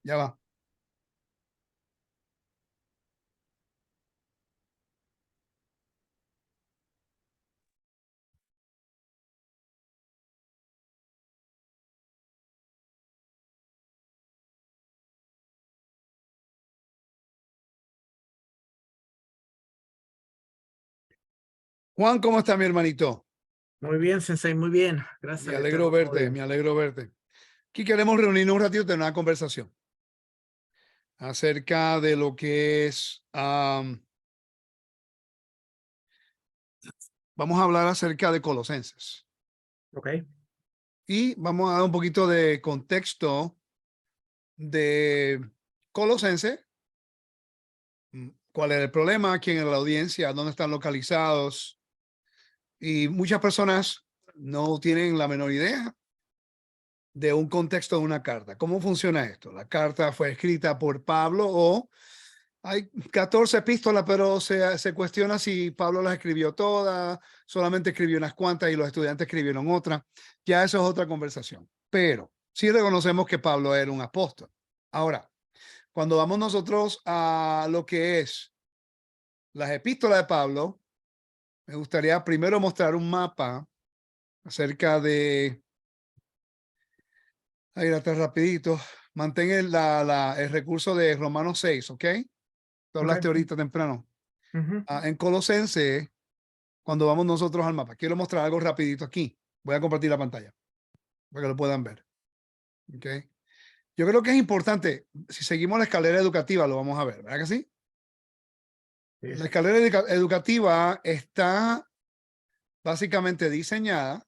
Ya va. Juan, ¿cómo está mi hermanito? Muy bien, Sensei, muy bien. Gracias Me al alegro Eterno verte, Todo. me alegro verte. Aquí queremos reunirnos un ratito y tener una conversación acerca de lo que es, vamos a hablar acerca de Colosenses Ok. y vamos a dar un poquito de contexto de Colosense, cuál es el problema, quién es la audiencia, dónde están localizados, y muchas personas no tienen la menor idea de un contexto de una carta. ¿Cómo funciona esto? La carta fue escrita por Pablo o hay 14 epístolas, pero se cuestiona si Pablo las escribió todas, solamente escribió unas cuantas y los estudiantes escribieron otras. Ya eso es otra conversación. Pero sí reconocemos que Pablo era un apóstol. Ahora, cuando vamos nosotros a lo que es las epístolas de Pablo, me gustaría primero mostrar un mapa acerca de... Ahí está rapidito. Mantén el recurso de Romanos 6, ¿ok? Tú hablaste Ok. ahorita temprano. Ujú. En Colosense, cuando vamos nosotros al mapa, quiero mostrar algo rapidito aquí. Voy a compartir la pantalla para que lo puedan ver. ¿Ok? Yo creo que es importante, si seguimos la escalera educativa, lo vamos a ver, ¿verdad que sí? Sí, La sí. escalera educativa está básicamente diseñada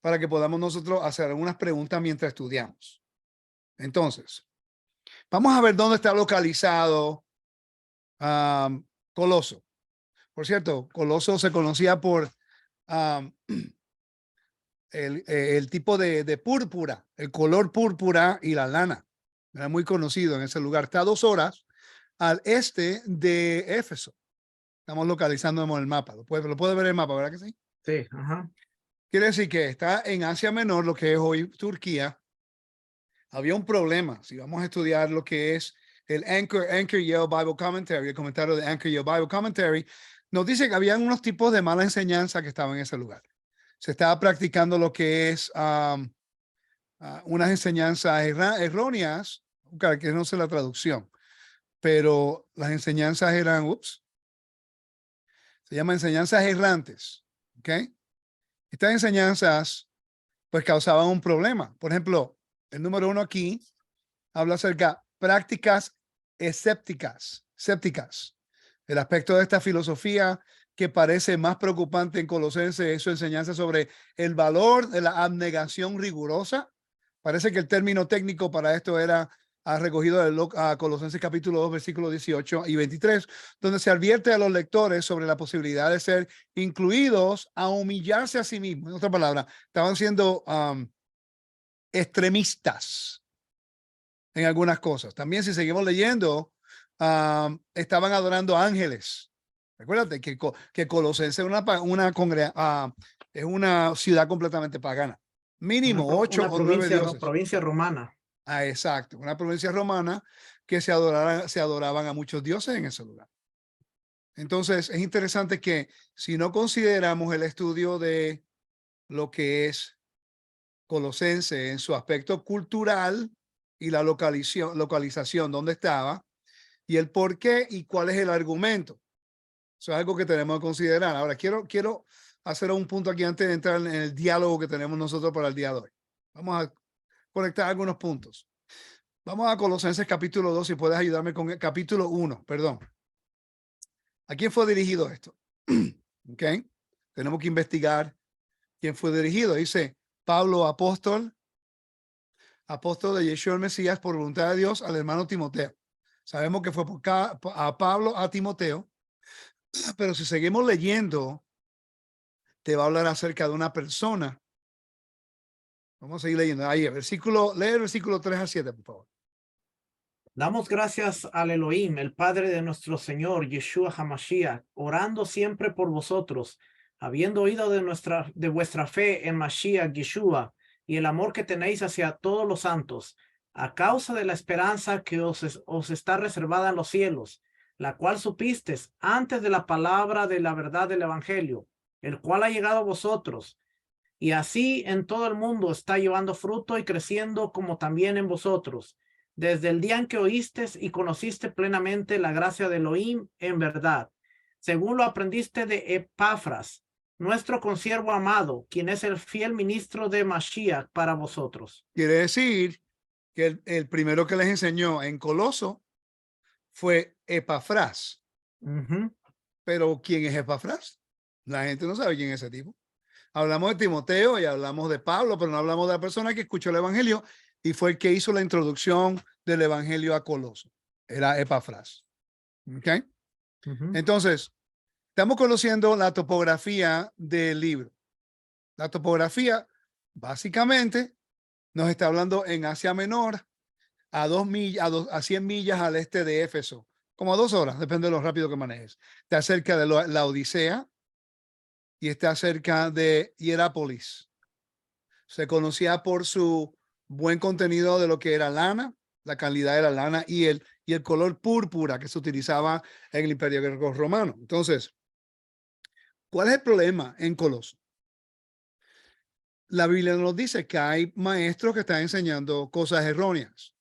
para que podamos nosotros hacer algunas preguntas mientras estudiamos. Entonces, vamos a ver dónde está localizado Coloso. Por cierto, Coloso se conocía por um, el tipo de púrpura, el color púrpura y la lana. Era muy conocido en ese lugar. Está a 2 horas al este de Éfeso. Estamos localizándonos en el mapa. Lo puede ver en el mapa, ¿verdad que sí? Sí, ajá. Quiere decir que está en Asia Menor, lo que es hoy Turquía. Había un problema. Si vamos a estudiar lo que es el Anchor Yale Bible Commentary, el comentario de Anchor Yale Bible Commentary, nos dice que habían unos tipos de mala enseñanza que estaban en ese lugar. Se estaba practicando lo que es unas enseñanzas erróneas, que no sé la traducción, pero las enseñanzas eran, se llaman enseñanzas errantes, ¿ok? Estas enseñanzas pues causaban un problema. Por ejemplo, el número 1 aquí habla acerca de prácticas escépticas. El aspecto de esta filosofía que parece más preocupante en Colosenses es su enseñanza sobre el valor de la abnegación rigurosa. Parece que el término técnico para esto era recogido de Colosenses capítulo 2, versículos 18 y 23, donde se advierte a los lectores sobre la posibilidad de ser incluidos a humillarse a sí mismos. En otra palabra, estaban siendo extremistas en algunas cosas. También si seguimos leyendo, estaban adorando ángeles. Recuérdate que Colosense es una ciudad completamente pagana. Mínimo 8 Una o 9 provincia, dioses. provincia romana. Exacto, una provincia romana que se adoraban a muchos dioses en ese lugar. Entonces, es interesante que si no consideramos el estudio de lo que es Colosense en su aspecto cultural y la localización donde estaba y el por qué y cuál es el argumento. Eso es algo que tenemos que considerar. Ahora, quiero hacer un punto aquí antes de entrar en el diálogo que tenemos nosotros para el día de hoy. Vamos a conectar algunos puntos. Vamos a Colosenses capítulo 2, si puedes ayudarme con el capítulo 1, perdón. ¿A quién fue dirigido esto? ¿Ok? Tenemos que investigar quién fue dirigido. Dice Pablo, apóstol de Yeshua el Mesías por voluntad de Dios al hermano Timoteo. Sabemos que fue a Pablo a Timoteo, pero si seguimos leyendo, te va a hablar acerca de una persona. Vamos a seguir leyendo. Ahí, lee el versículo 3 a 7, por favor. Damos gracias al Elohim, el Padre de nuestro Señor, Yeshua HaMashiach, orando siempre por vosotros, habiendo oído de vuestra fe en Mashiach Yeshua y el amor que tenéis hacia todos los santos, a causa de la esperanza que os está reservada en los cielos, la cual supistes antes de la palabra de la verdad del evangelio, el cual ha llegado a vosotros, y así en todo el mundo está llevando fruto y creciendo, como también en vosotros, desde el día en que oístes y conociste plenamente la gracia de Elohim en verdad, según lo aprendiste de Epafras, nuestro consiervo amado, quien es el fiel ministro de Mashiach para vosotros. Quiere decir que el primero que les enseñó en Coloso fue Epafras. Pero ¿quién es Epafras? La gente no sabe quién es ese tipo. Hablamos de Timoteo y hablamos de Pablo, pero no hablamos de la persona que escuchó el evangelio y fue el que hizo la introducción del evangelio a Coloso. Era Epafras. ¿Ok? Entonces, estamos conociendo la topografía del libro. La topografía, básicamente, nos está hablando en Asia Menor, a 2 millas, a 100 millas al este de Éfeso, como a 2 horas, depende de lo rápido que manejes. Está cerca de la Odisea y está cerca de Hierápolis. Se conocía por su buen contenido de lo que era lana, la calidad de la lana y el color púrpura que se utilizaba en el Imperio Greco-Romano. Entonces, ¿cuál es el problema en Coloso? La Biblia nos dice que hay maestros que están enseñando cosas erróneas.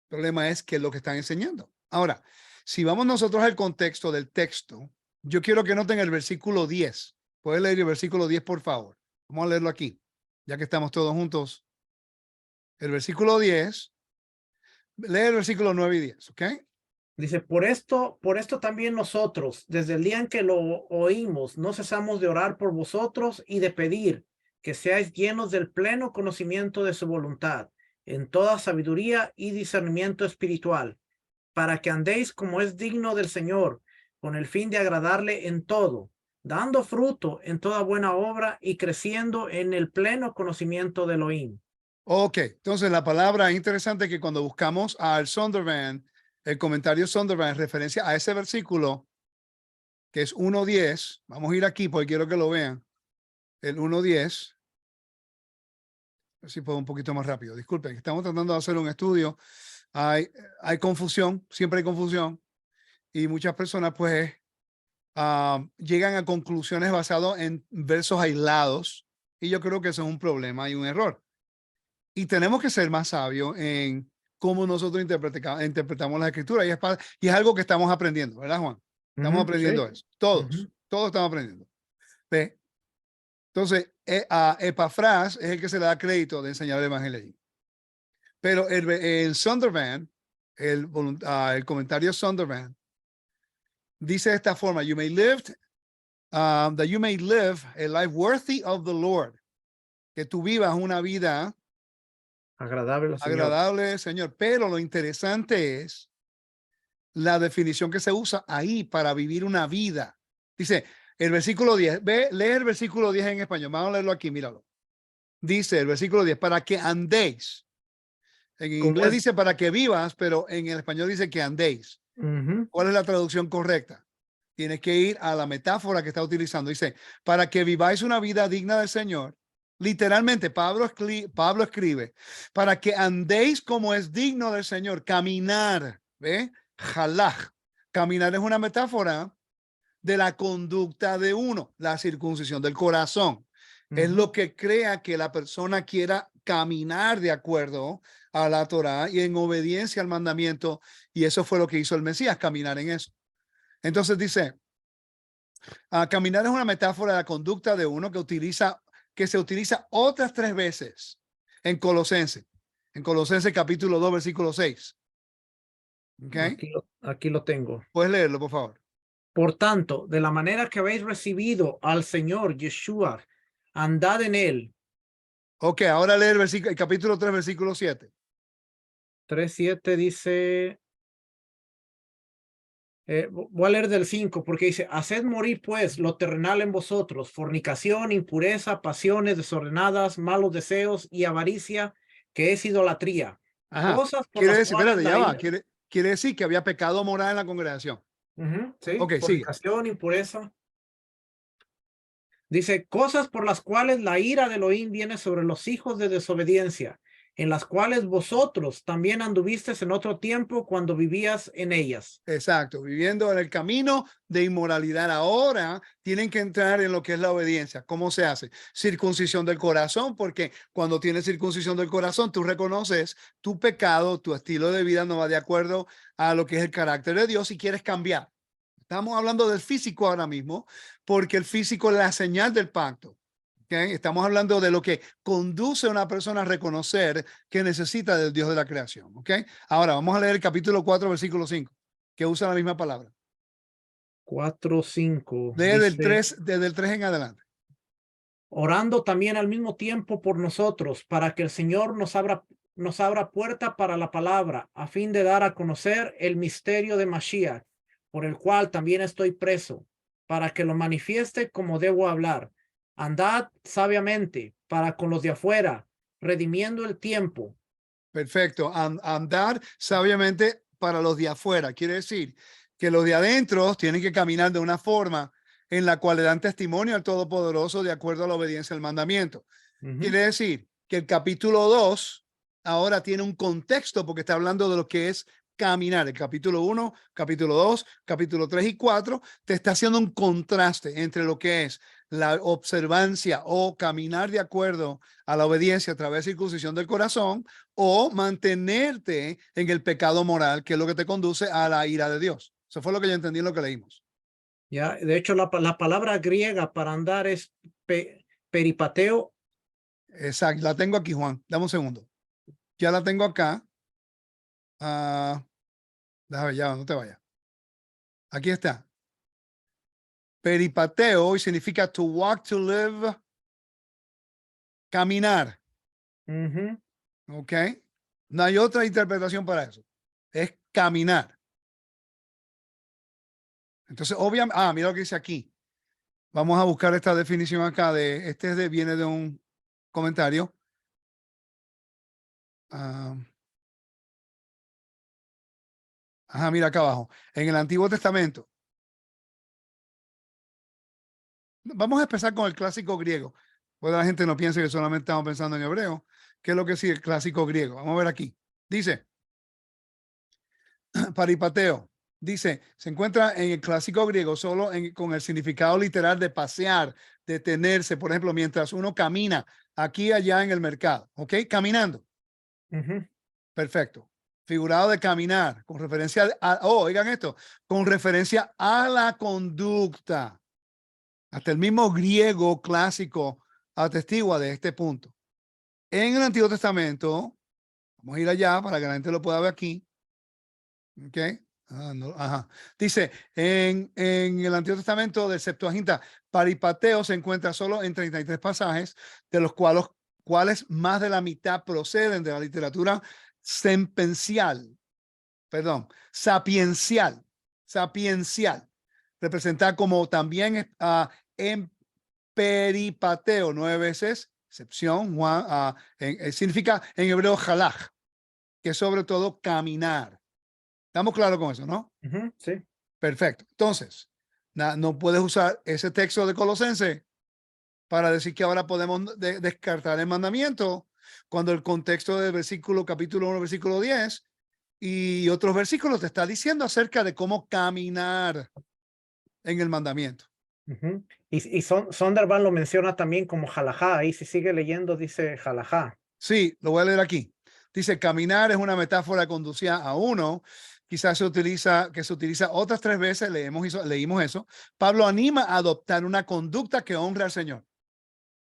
El problema es qué es lo que están enseñando. Ahora, si vamos nosotros al contexto del texto, yo quiero que noten el versículo 10. ¿Puedes leer el versículo 10, por favor? Vamos a leerlo aquí, ya que estamos todos juntos. El versículo 10. Lee el versículo 9 y 10, ¿ok? Dice, por esto también nosotros, desde el día en que lo oímos, no cesamos de orar por vosotros y de pedir que seáis llenos del pleno conocimiento de su voluntad, en toda sabiduría y discernimiento espiritual, para que andéis como es digno del Señor, con el fin de agradarle en todo, dando fruto en toda buena obra y creciendo en el pleno conocimiento de Elohim. Ok, entonces la palabra es interesante que cuando buscamos al Zondervan, el comentario Zondervan en referencia a ese versículo, que es 1:10, vamos a ir aquí porque quiero que lo vean, el 1:10, a ver si puedo un poquito más rápido, disculpen, estamos tratando de hacer un estudio, hay confusión, siempre hay confusión, y muchas personas pues llegan a conclusiones basadas en versos aislados, y yo creo que eso es un problema y un error. Y tenemos que ser más sabios en cómo nosotros interpretamos la escritura. Y es algo que estamos aprendiendo, ¿verdad, Juan? Estamos aprendiendo eso. Todos estamos aprendiendo. ¿Ve? Entonces, a Epafras es el que se le da crédito de enseñar el evangelio. Pero el Zondervan, el comentario Zondervan, dice de esta forma: you may live, that you may live a life worthy of the Lord. Que tú vivas una vida agradable, Señor. Pero lo interesante es la definición que se usa ahí para vivir una vida. Dice el versículo 10. Lee el versículo 10 en español. Vamos a leerlo aquí, míralo. Dice el versículo 10, para que andéis. En inglés dice para que vivas, pero en el español dice que andéis. ¿Cuál es la traducción correcta? Tienes que ir a la metáfora que está utilizando. Dice, para que viváis una vida digna del Señor. Literalmente, Pablo escribe, para que andéis como es digno del Señor, caminar, ¿ve? Jalaj. Caminar es una metáfora de la conducta de uno, la circuncisión del corazón. Es lo que crea que la persona quiera caminar de acuerdo a la Torá y en obediencia al mandamiento, y eso fue lo que hizo el Mesías, caminar en eso. Entonces dice, caminar es una metáfora de la conducta de uno que se utiliza otras 3 veces en Colosenses capítulo 2, versículo 6. ¿Okay? Aquí lo tengo. Puedes leerlo, por favor. Por tanto, de la manera que habéis recibido al Señor Yeshua, andad en él. Ok, ahora lee el capítulo 3, versículo 7. 3:7 dice, voy a leer del 5 porque dice, haced morir pues lo terrenal en vosotros, fornicación, impureza, pasiones desordenadas, malos deseos y avaricia, que es idolatría. Ajá. Cosas por Quiere las decir, cuales espérate, ya va. Quiere decir que había pecado moral en la congregación. Sí, Ok, fornicación, sigue. impureza. Dice, cosas por las cuales la ira de Elohim viene sobre los hijos de desobediencia, en las cuales vosotros también anduvisteis en otro tiempo cuando vivías en ellas. Exacto, viviendo en el camino de inmoralidad. Ahora tienen que entrar en lo que es la obediencia. ¿Cómo se hace? Circuncisión del corazón, porque cuando tienes circuncisión del corazón, tú reconoces tu pecado, tu estilo de vida no va de acuerdo a lo que es el carácter de Dios y quieres cambiar. Estamos hablando del físico ahora mismo, porque el físico es la señal del pacto. ¿Okay? Estamos hablando de lo que conduce a una persona a reconocer que necesita del Dios de la creación. ¿Okay? Ahora vamos a leer el capítulo 4, versículo 5, que usa la misma palabra. 4:5 Desde dice, el 3 en adelante. orando también al mismo tiempo por nosotros, para que el Señor nos abra puerta para la palabra, a fin de dar a conocer el misterio de Mashiach, por el cual también estoy preso, para que lo manifieste como debo hablar. Andad sabiamente para con los de afuera, redimiendo el tiempo. Perfecto. Andar sabiamente para los de afuera. Quiere decir que los de adentro tienen que caminar de una forma en la cual le dan testimonio al Todopoderoso de acuerdo a la obediencia al mandamiento. Quiere decir que el capítulo 2 ahora tiene un contexto porque está hablando de lo que es caminar. El capítulo 1, capítulo 2, capítulo 3 y 4 te está haciendo un contraste entre lo que es la observancia o caminar de acuerdo a la obediencia a través de circuncisión del corazón o mantenerte en el pecado moral, que es lo que te conduce a la ira de Dios. Eso fue lo que yo entendí en lo que leímos. Ya, de hecho, la palabra griega para andar es peripateo. Exacto, la tengo aquí, Juan. Dame un segundo. Ya la tengo acá. Déjame, ya, no te vayas. Aquí está. Peripateo y significa to walk, to live, caminar. ¿Ok? No hay otra interpretación para eso. Es caminar. Entonces, obviamente, mira lo que dice aquí. Vamos a buscar esta definición acá viene de un comentario. Mira acá abajo. En el Antiguo Testamento. Vamos a empezar con el clásico griego. Puede la gente no piense que solamente estamos pensando en hebreo. ¿Qué es lo que sigue el clásico griego? Vamos a ver aquí. Dice, paripateo. Dice, se encuentra en el clásico griego solo con el significado literal de pasear, detenerse, por ejemplo, mientras uno camina aquí y allá en el mercado, ¿ok? Caminando. Perfecto. Figurado de caminar, con referencia oigan esto, con referencia a la conducta. Hasta el mismo griego clásico atestigua de este punto. En el Antiguo Testamento, vamos a ir allá para que la gente lo pueda ver aquí. ¿Ok? Dice, en el Antiguo Testamento del Septuaginta, paripateo se encuentra solo en 33 pasajes, de los cuales más de la mitad proceden de la literatura sapiencial, representada como también en peripateo 9 veces, excepción, significa en hebreo jalaj, que es sobre todo caminar. ¿Estamos claros con eso, no? Sí. Perfecto. Entonces, no puedes usar ese texto de Colosenses para decir que ahora podemos descartar el mandamiento cuando el contexto del capítulo 1, versículo 10 y otros versículos te está diciendo acerca de cómo caminar en el mandamiento. Y Sondervan lo menciona también como jalajá. Ahí si sigue leyendo dice jalajá. Sí, lo voy a leer aquí. Dice, caminar es una metáfora conducida a uno. Quizás se utiliza otras 3 veces, leímos eso. Pablo anima a adoptar una conducta que honre al Señor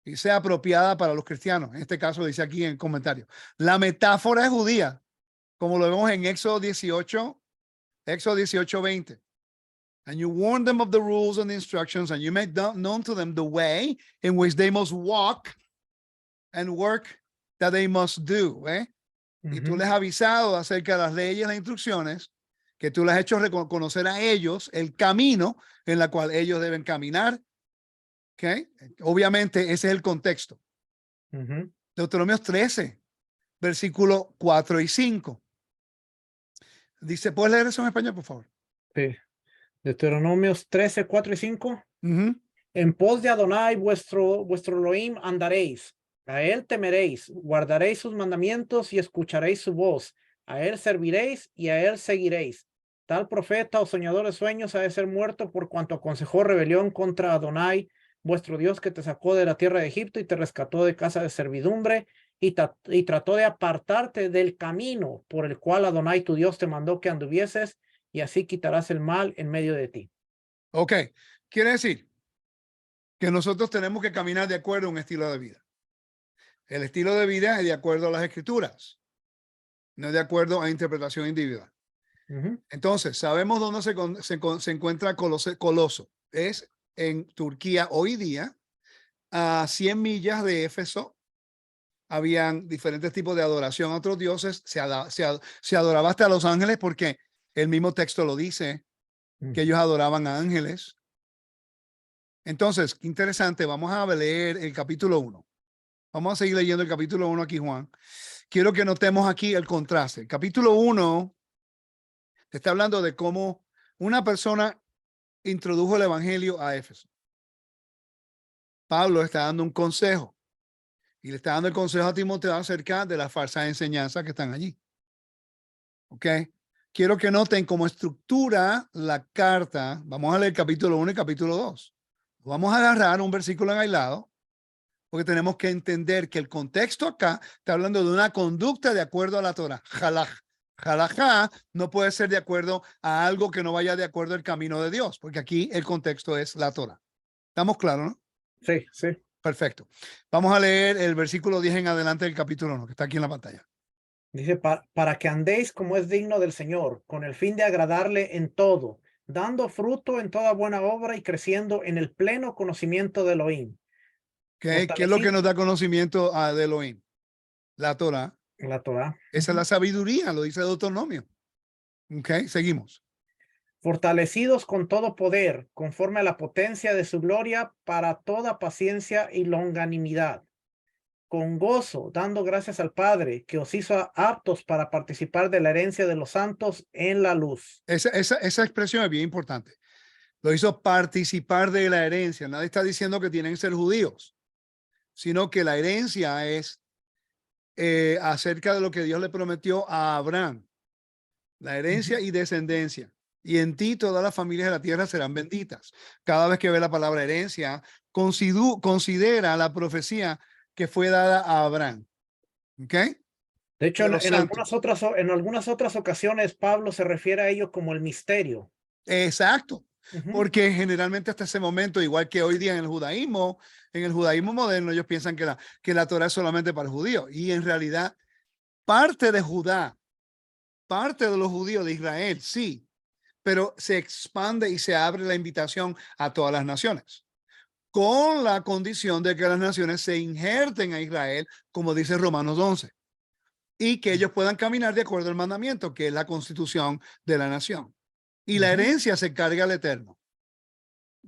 y sea apropiada para los cristianos. En este caso dice aquí en el comentario. La metáfora es judía, como lo vemos en Éxodo 18, 20. And you warn them of the rules and the instructions, and you make known to them the way in which they must walk and work that they must do. Y tú les has avisado acerca de las leyes, las instrucciones, que tú les has hecho reconocer a ellos el camino en la cual ellos deben caminar. ¿Okay? Obviamente ese es el contexto. Deuteronomio 13, versículo 4 y 5. Dice, ¿puedes leer eso en español, por favor? Sí. Deuteronomios 13, 4 y 5. En pos de Adonai vuestro Elohim andaréis, A él temeréis, guardaréis sus mandamientos y escucharéis su voz. A él serviréis y a él seguiréis. Tal profeta o soñador de sueños ha de ser muerto por cuanto aconsejó rebelión contra Adonai, vuestro Dios, que te sacó de la tierra de Egipto y te rescató de casa de servidumbre y trató de apartarte del camino por el cual Adonai tu Dios te mandó que anduvieses, y así quitarás el mal en medio de ti. Ok, quiere decir que nosotros tenemos que caminar de acuerdo a un estilo de vida. El estilo de vida es de acuerdo a las escrituras, no es de acuerdo a interpretación individual. Entonces, sabemos dónde se encuentra Coloso. Es en Turquía hoy día, a 100 millas de Éfeso. Habían diferentes tipos de adoración a otros dioses. Se adoraba hasta a los ángeles, porque el mismo texto lo dice, que ellos adoraban a ángeles. Entonces, interesante, vamos a leer el capítulo 1. Vamos a seguir leyendo el capítulo 1 aquí, Juan. Quiero que notemos aquí el contraste. El capítulo 1 está hablando de cómo una persona introdujo el evangelio a Éfeso. Pablo está dando un consejo y le está dando el consejo a Timoteo acerca de las falsas enseñanzas que están allí. ¿Ok? Quiero que noten cómo estructura la carta. Vamos a leer el capítulo 1 y capítulo 2. Vamos a agarrar un versículo en aislado, porque tenemos que entender que el contexto acá está hablando de una conducta de acuerdo a la Torah. Halajá no puede ser de acuerdo a algo que no vaya de acuerdo al camino de Dios, porque aquí el contexto es la Torah. ¿Estamos claros, no? Sí, sí. Perfecto. Vamos a leer el versículo 10 en adelante del capítulo 1, que está aquí en la pantalla. Dice, para que andéis como es digno del Señor, con el fin de agradarle en todo, dando fruto en toda buena obra y creciendo en el pleno conocimiento de Elohim. ¿Qué es lo que nos da conocimiento de Elohim? La Torah. La Torah. Esa es la sabiduría, lo dice Deuteronomio. Ok, seguimos. Fortalecidos con todo poder, conforme a la potencia de su gloria, para toda paciencia y longanimidad, con gozo, dando gracias al Padre, que os hizo aptos para participar de la herencia de los santos en la luz. Esa expresión es bien importante. Lo hizo participar de la herencia. Nadie está diciendo que tienen que ser judíos, sino que la herencia es acerca de lo que Dios le prometió a Abraham. La herencia y descendencia. Y en ti todas las familias de la tierra serán benditas. Cada vez que ve la palabra herencia, considera la profecía que fue dada a Abraham. ¿Ok? De hecho, De los santos. en algunas otras ocasiones, Pablo se refiere a ello como el misterio. Exacto. Porque generalmente hasta ese momento, igual que hoy día en el judaísmo moderno, ellos piensan que la Torah es solamente para el judío. Y en realidad, parte de Judá, parte de los judíos de Israel, sí, pero se expande y se abre la invitación a todas las naciones, con la condición de que las naciones se injerten a Israel, como dice Romanos 11, y que ellos puedan caminar de acuerdo al mandamiento, que es la constitución de la nación. Y la herencia se carga al Eterno.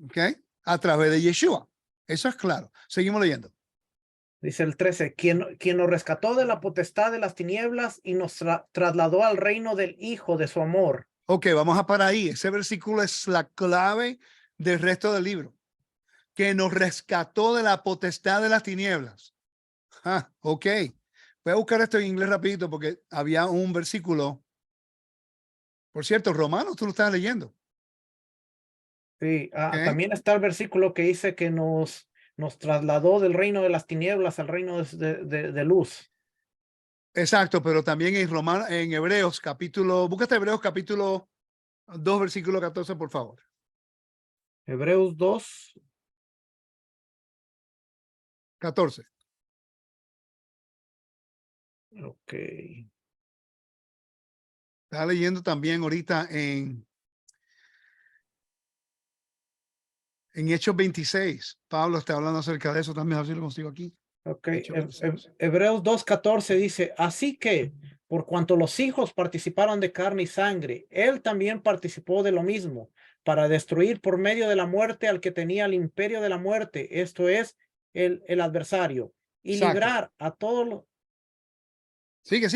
¿Ok? A través de Yeshua. Eso es claro. Seguimos leyendo. Dice el 13, quien nos rescató de la potestad de las tinieblas y nos trasladó al reino del Hijo de su amor. Ok, vamos a parar ahí. Ese versículo es la clave del resto del libro. Que nos rescató de la potestad de las tinieblas. Ok. Voy a buscar esto en inglés rapidito porque había un versículo. Por cierto, Romanos, tú lo estás leyendo. Sí, Okay. también está el versículo que dice que nos trasladó del reino de las tinieblas al reino de luz. Exacto, pero también en Hebreos capítulo, búscate Hebreos capítulo 2, versículo 14, por favor. Hebreos 2. 14. Ok. Está leyendo también ahorita en Hechos 26. Pablo está hablando acerca de eso también, así lo consigo aquí. Ok, Hebreos Hebreos 2:14 dice, así que por cuanto los hijos participaron de carne y sangre, él también participó de lo mismo, para destruir por medio de la muerte al que tenía el imperio de la muerte, esto es, el adversario, y Exacto. librar a todos los... Sigue.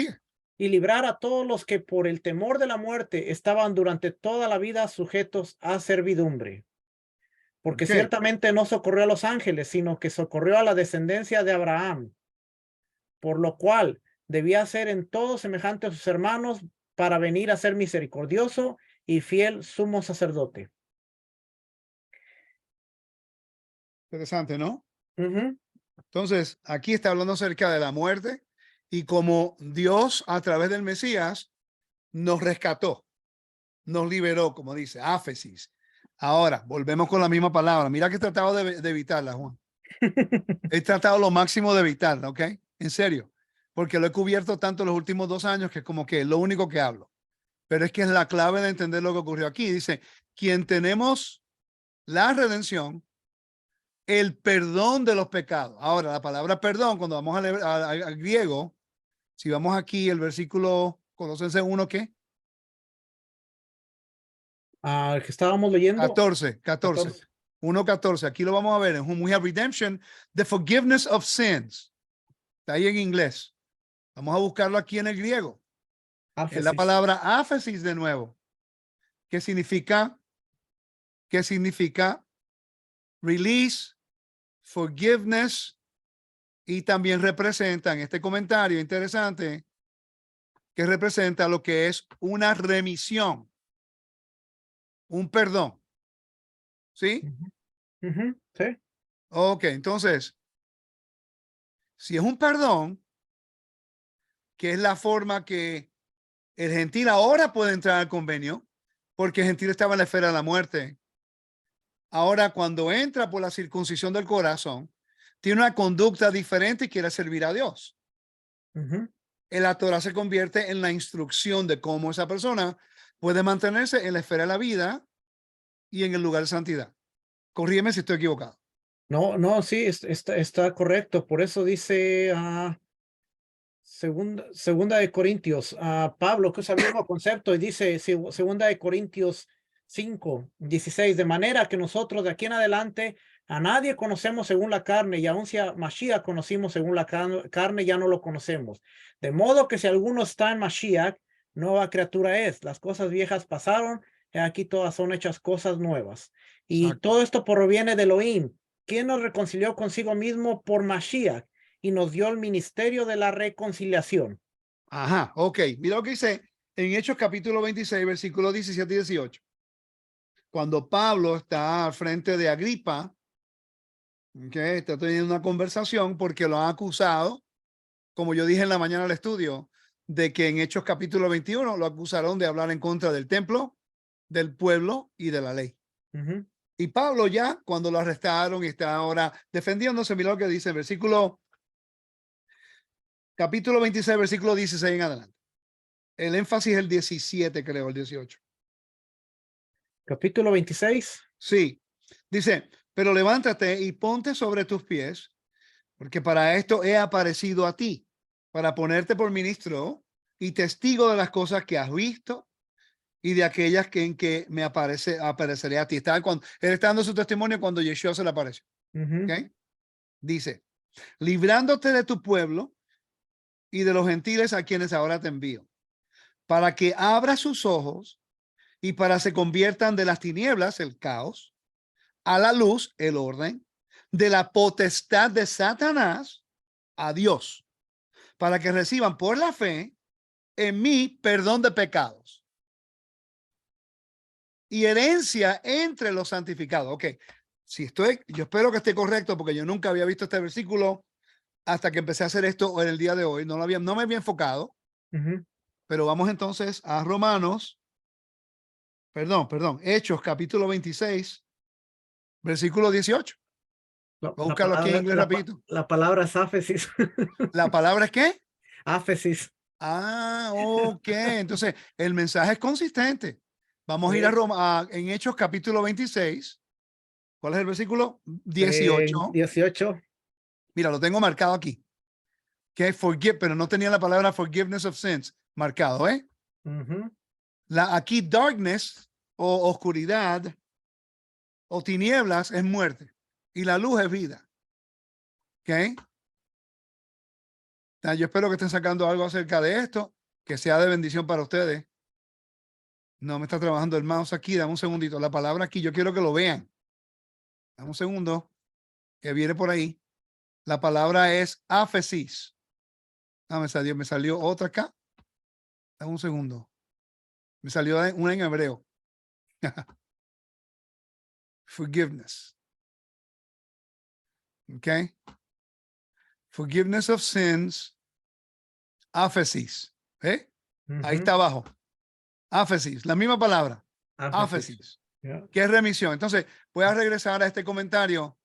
Y librar a todos los que por el temor de la muerte estaban durante toda la vida sujetos a servidumbre. Porque Okay. ciertamente no socorrió a los ángeles, sino que socorrió a la descendencia de Abraham. por lo cual debía ser en todo semejante a sus hermanos para venir a ser misericordioso y fiel sumo sacerdote. Interesante, ¿no? Ujú. Entonces, aquí está hablando acerca de la muerte y cómo Dios a través del Mesías nos rescató, nos liberó, como dice, áfesis. Ahora, volvemos con la misma palabra. Mira que he tratado de evitarla, Juan. He tratado lo máximo de evitarla, ¿ok? En serio. Porque lo he cubierto tanto los últimos 2 años que es como que es lo único que hablo. Pero es que es la clave de entender lo que ocurrió aquí. Dice, quien tenemos la redención, el perdón de los pecados. Ahora, la palabra perdón, cuando vamos a leer al griego, si vamos aquí, el versículo Colosenses 1, ¿qué? El que estábamos leyendo, 14, 14. 1:14. Aquí lo vamos a ver. En whom we have redemption, the forgiveness of sins. Está ahí en inglés. Vamos a buscarlo aquí en el griego. Es la Áfesis. palabra áfesis de nuevo. ¿Qué significa? ¿Qué significa? Release, forgiveness, y también representa en este comentario interesante que representa lo que es una remisión, un perdón. ¿Sí? Ujú, ujú, sí. Ok, entonces, si es un perdón, que es la forma que el gentil ahora puede entrar al convenio, porque el gentil estaba en la esfera de la muerte. Ahora, cuando entra por la circuncisión del corazón, tiene una conducta diferente y quiere servir a Dios. Ujú. La Torah se convierte en la instrucción de cómo esa persona puede mantenerse en la esfera de la vida y en el lugar de santidad. Corrígeme si estoy equivocado. No, no, sí, está correcto. Por eso dice segunda de Corintios, Pablo, que usa el mismo concepto y dice segunda de Corintios 5:16, de manera que nosotros de aquí en adelante a nadie conocemos según la carne, y aun si a Mashiach conocimos según la carne, ya no lo conocemos. De modo que si alguno está en Mashiach, nueva criatura es. Las cosas viejas pasaron, y aquí todas son hechas cosas nuevas. Y Exacto. todo esto proviene de Elohim, quien nos reconcilió consigo mismo por Mashiach y nos dio el ministerio de la reconciliación. Ajá, ok. Mira lo que dice en Hechos capítulo 26, versículos 17 y 18. Cuando Pablo está al frente de Agripa, okay, está teniendo una conversación porque lo han acusado, como yo dije en la mañana del estudio, de que en Hechos capítulo 21 lo acusaron de hablar en contra del templo, del pueblo y de la ley. Ujú. Y Pablo ya, cuando lo arrestaron y está ahora defendiéndose, mira lo que dice el versículo, capítulo 26, versículo 16 en adelante. El énfasis es el 17, creo, el 18. Capítulo 26. Sí, dice, pero levántate y ponte sobre tus pies, porque para esto he aparecido a ti, para ponerte por ministro y testigo de las cosas que has visto y de aquellas que en que me apareceré a ti. Él está dando su testimonio cuando Yeshua se le aparece. Ujú. ¿Okay? Dice, librándote de tu pueblo y de los gentiles a quienes ahora te envío, para que abra sus ojos y para se conviertan de las tinieblas, el caos, a la luz, el orden, de la potestad de Satanás a Dios, para que reciban por la fe en mí perdón de pecados y herencia entre los santificados. Ok, yo espero que esté correcto porque yo nunca había visto este versículo hasta que empecé a hacer esto en el día de hoy. No me había enfocado, Ujú. pero vamos entonces a Romanos, perdón, Hechos capítulo 26, versículo 18. No, Voy a buscarlo aquí en inglés rapidito. la palabra es áfesis. ¿La palabra es qué? Áfesis. Ah, ok. Entonces, el mensaje es consistente. Vamos a ir a Sí. Roma, en Hechos capítulo 26. ¿Cuál es el versículo? 18. 18. Mira, lo tengo marcado aquí. Que es forgive, pero no tenía la palabra forgiveness of sins marcado, ¿eh? Ujú. Aquí darkness o oscuridad o tinieblas es muerte y la luz es vida. ¿Ok? Yo espero que estén sacando algo acerca de esto, que sea de bendición para ustedes. No me está trabajando el mouse aquí, dame un segundito. La palabra aquí, yo quiero que lo vean. Dame un segundo, que viene por ahí. La palabra es áfesis. Ah, me salió otra acá. Dame un segundo. Me salió una en hebreo. Forgiveness. Okay. Forgiveness of sins. Áfesis. ¿Eh? Ahí está abajo. Áfesis. La misma palabra. Áfesis. Yeah. ¿Qué es remisión? Entonces, voy a regresar a este comentario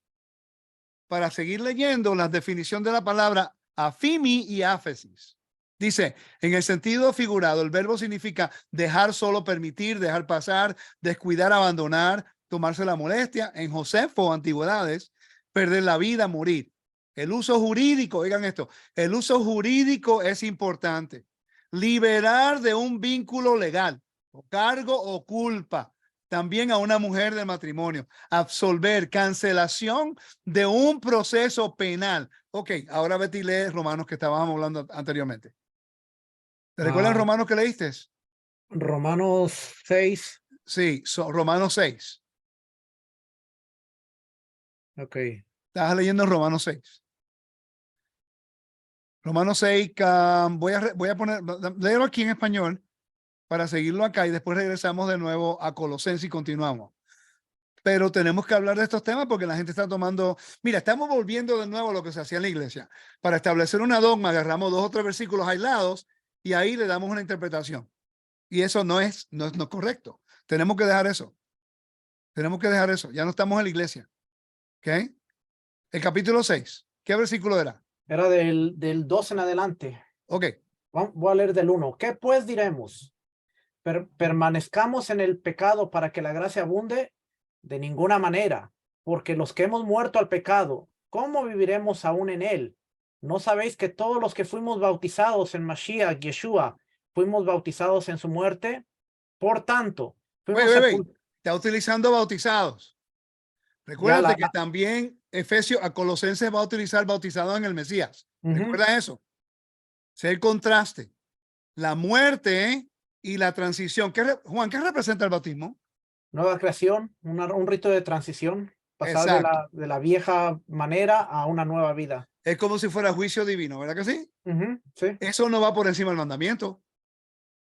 para seguir leyendo la definición de la palabra afimi y áfesis. Dice, en el sentido figurado, el verbo significa dejar solo, permitir, dejar pasar, descuidar, abandonar, tomarse la molestia. En Josefo, antigüedades, perder la vida, morir. El uso jurídico, oigan esto, el uso jurídico es importante. Liberar de un vínculo legal, o cargo o culpa. También a una mujer del matrimonio. Absolver, cancelación de un proceso penal. Ok, ahora Betty lee Romanos que estábamos hablando anteriormente. ¿Te recuerdas Romanos que leíste? Romanos 6. Sí, Romanos 6. Ok. Estás leyendo Romanos 6. Romanos 6, voy a poner, léelo aquí en español para seguirlo acá y después regresamos de nuevo a Colosenses y continuamos. Pero tenemos que hablar de estos temas porque la gente está tomando, mira, estamos volviendo de nuevo a lo que se hacía en la iglesia. Para establecer una dogma, agarramos 2 o 3 versículos aislados y ahí le damos una interpretación. Y eso no es correcto. Tenemos que dejar eso. Tenemos que dejar eso. Ya no estamos en la iglesia. ¿Ok? El capítulo 6. ¿Qué versículo era? Era del 2 en adelante. Ok. Voy a leer del 1. ¿Qué pues diremos? ¿Permanezcamos en el pecado para que la gracia abunde? De ninguna manera, porque los que hemos muerto al pecado, ¿cómo viviremos aún en él? ¿No sabéis que todos los que fuimos bautizados en Mashiach, Yeshua, fuimos bautizados en su muerte? Por tanto, fuimos sepultados. Está utilizando bautizados. Recuérdate que también a Colosenses va a utilizar bautizados en el Mesías. Recuerda eso. Es el contraste. La muerte y la transición. Juan, ¿qué representa el bautismo? Nueva creación, un rito de transición, pasar de la vieja manera a una nueva vida. Es como si fuera juicio divino, ¿verdad que sí? Sí. Eso no va por encima del mandamiento.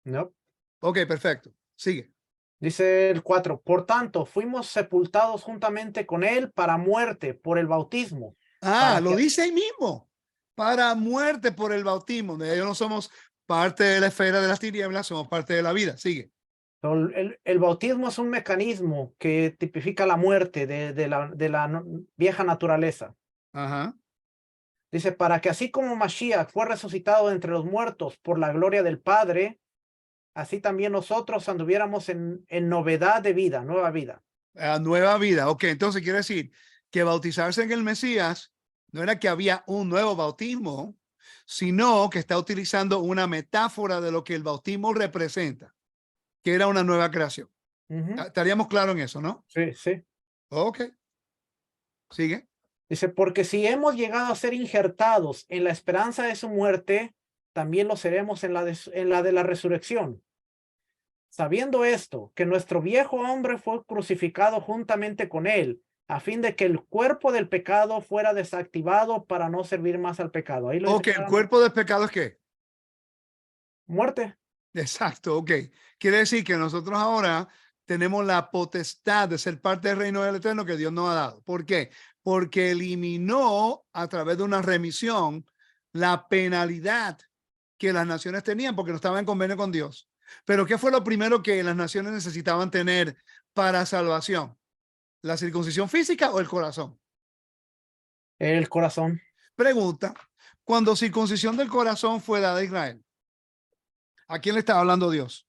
No. Ok, perfecto. Sigue. Dice el 4, por tanto, fuimos sepultados juntamente con él para muerte por el bautismo. Lo dice ahí mismo. Para muerte por el bautismo. De ellos no somos parte de la esfera de las tinieblas, somos parte de la vida. Sigue. El bautismo es un mecanismo que tipifica la muerte de la vieja naturaleza. Ajá. Dice, para que así como Mashiach fue resucitado entre los muertos por la gloria del Padre, así también nosotros anduviéramos en novedad de vida, nueva vida. Nueva vida. Ok, entonces quiere decir que bautizarse en el Mesías no era que había un nuevo bautismo, sino que está utilizando una metáfora de lo que el bautismo representa, que era una nueva creación. Estaríamos claros en eso, ¿no? Sí, sí. Ok. Sigue. Dice, porque si hemos llegado a ser injertados en la esperanza de su muerte, también lo seremos en la de la resurrección. Sabiendo esto, que nuestro viejo hombre fue crucificado juntamente con él, a fin de que el cuerpo del pecado fuera desactivado para no servir más al pecado. Ahí lo dice. Ok, el cuerpo del pecado es ¿qué? Muerte. Exacto, ok. Quiere decir que nosotros ahora tenemos la potestad de ser parte del reino del Eterno que Dios nos ha dado. ¿Por qué? Porque eliminó a través de una remisión la penalidad que las naciones tenían porque no estaban en convenio con Dios. Pero ¿qué fue lo primero que las naciones necesitaban tener para salvación? ¿La circuncisión física o el corazón? El corazón. Pregunta, cuando circuncisión del corazón fue dada a Israel, ¿a quién le estaba hablando Dios?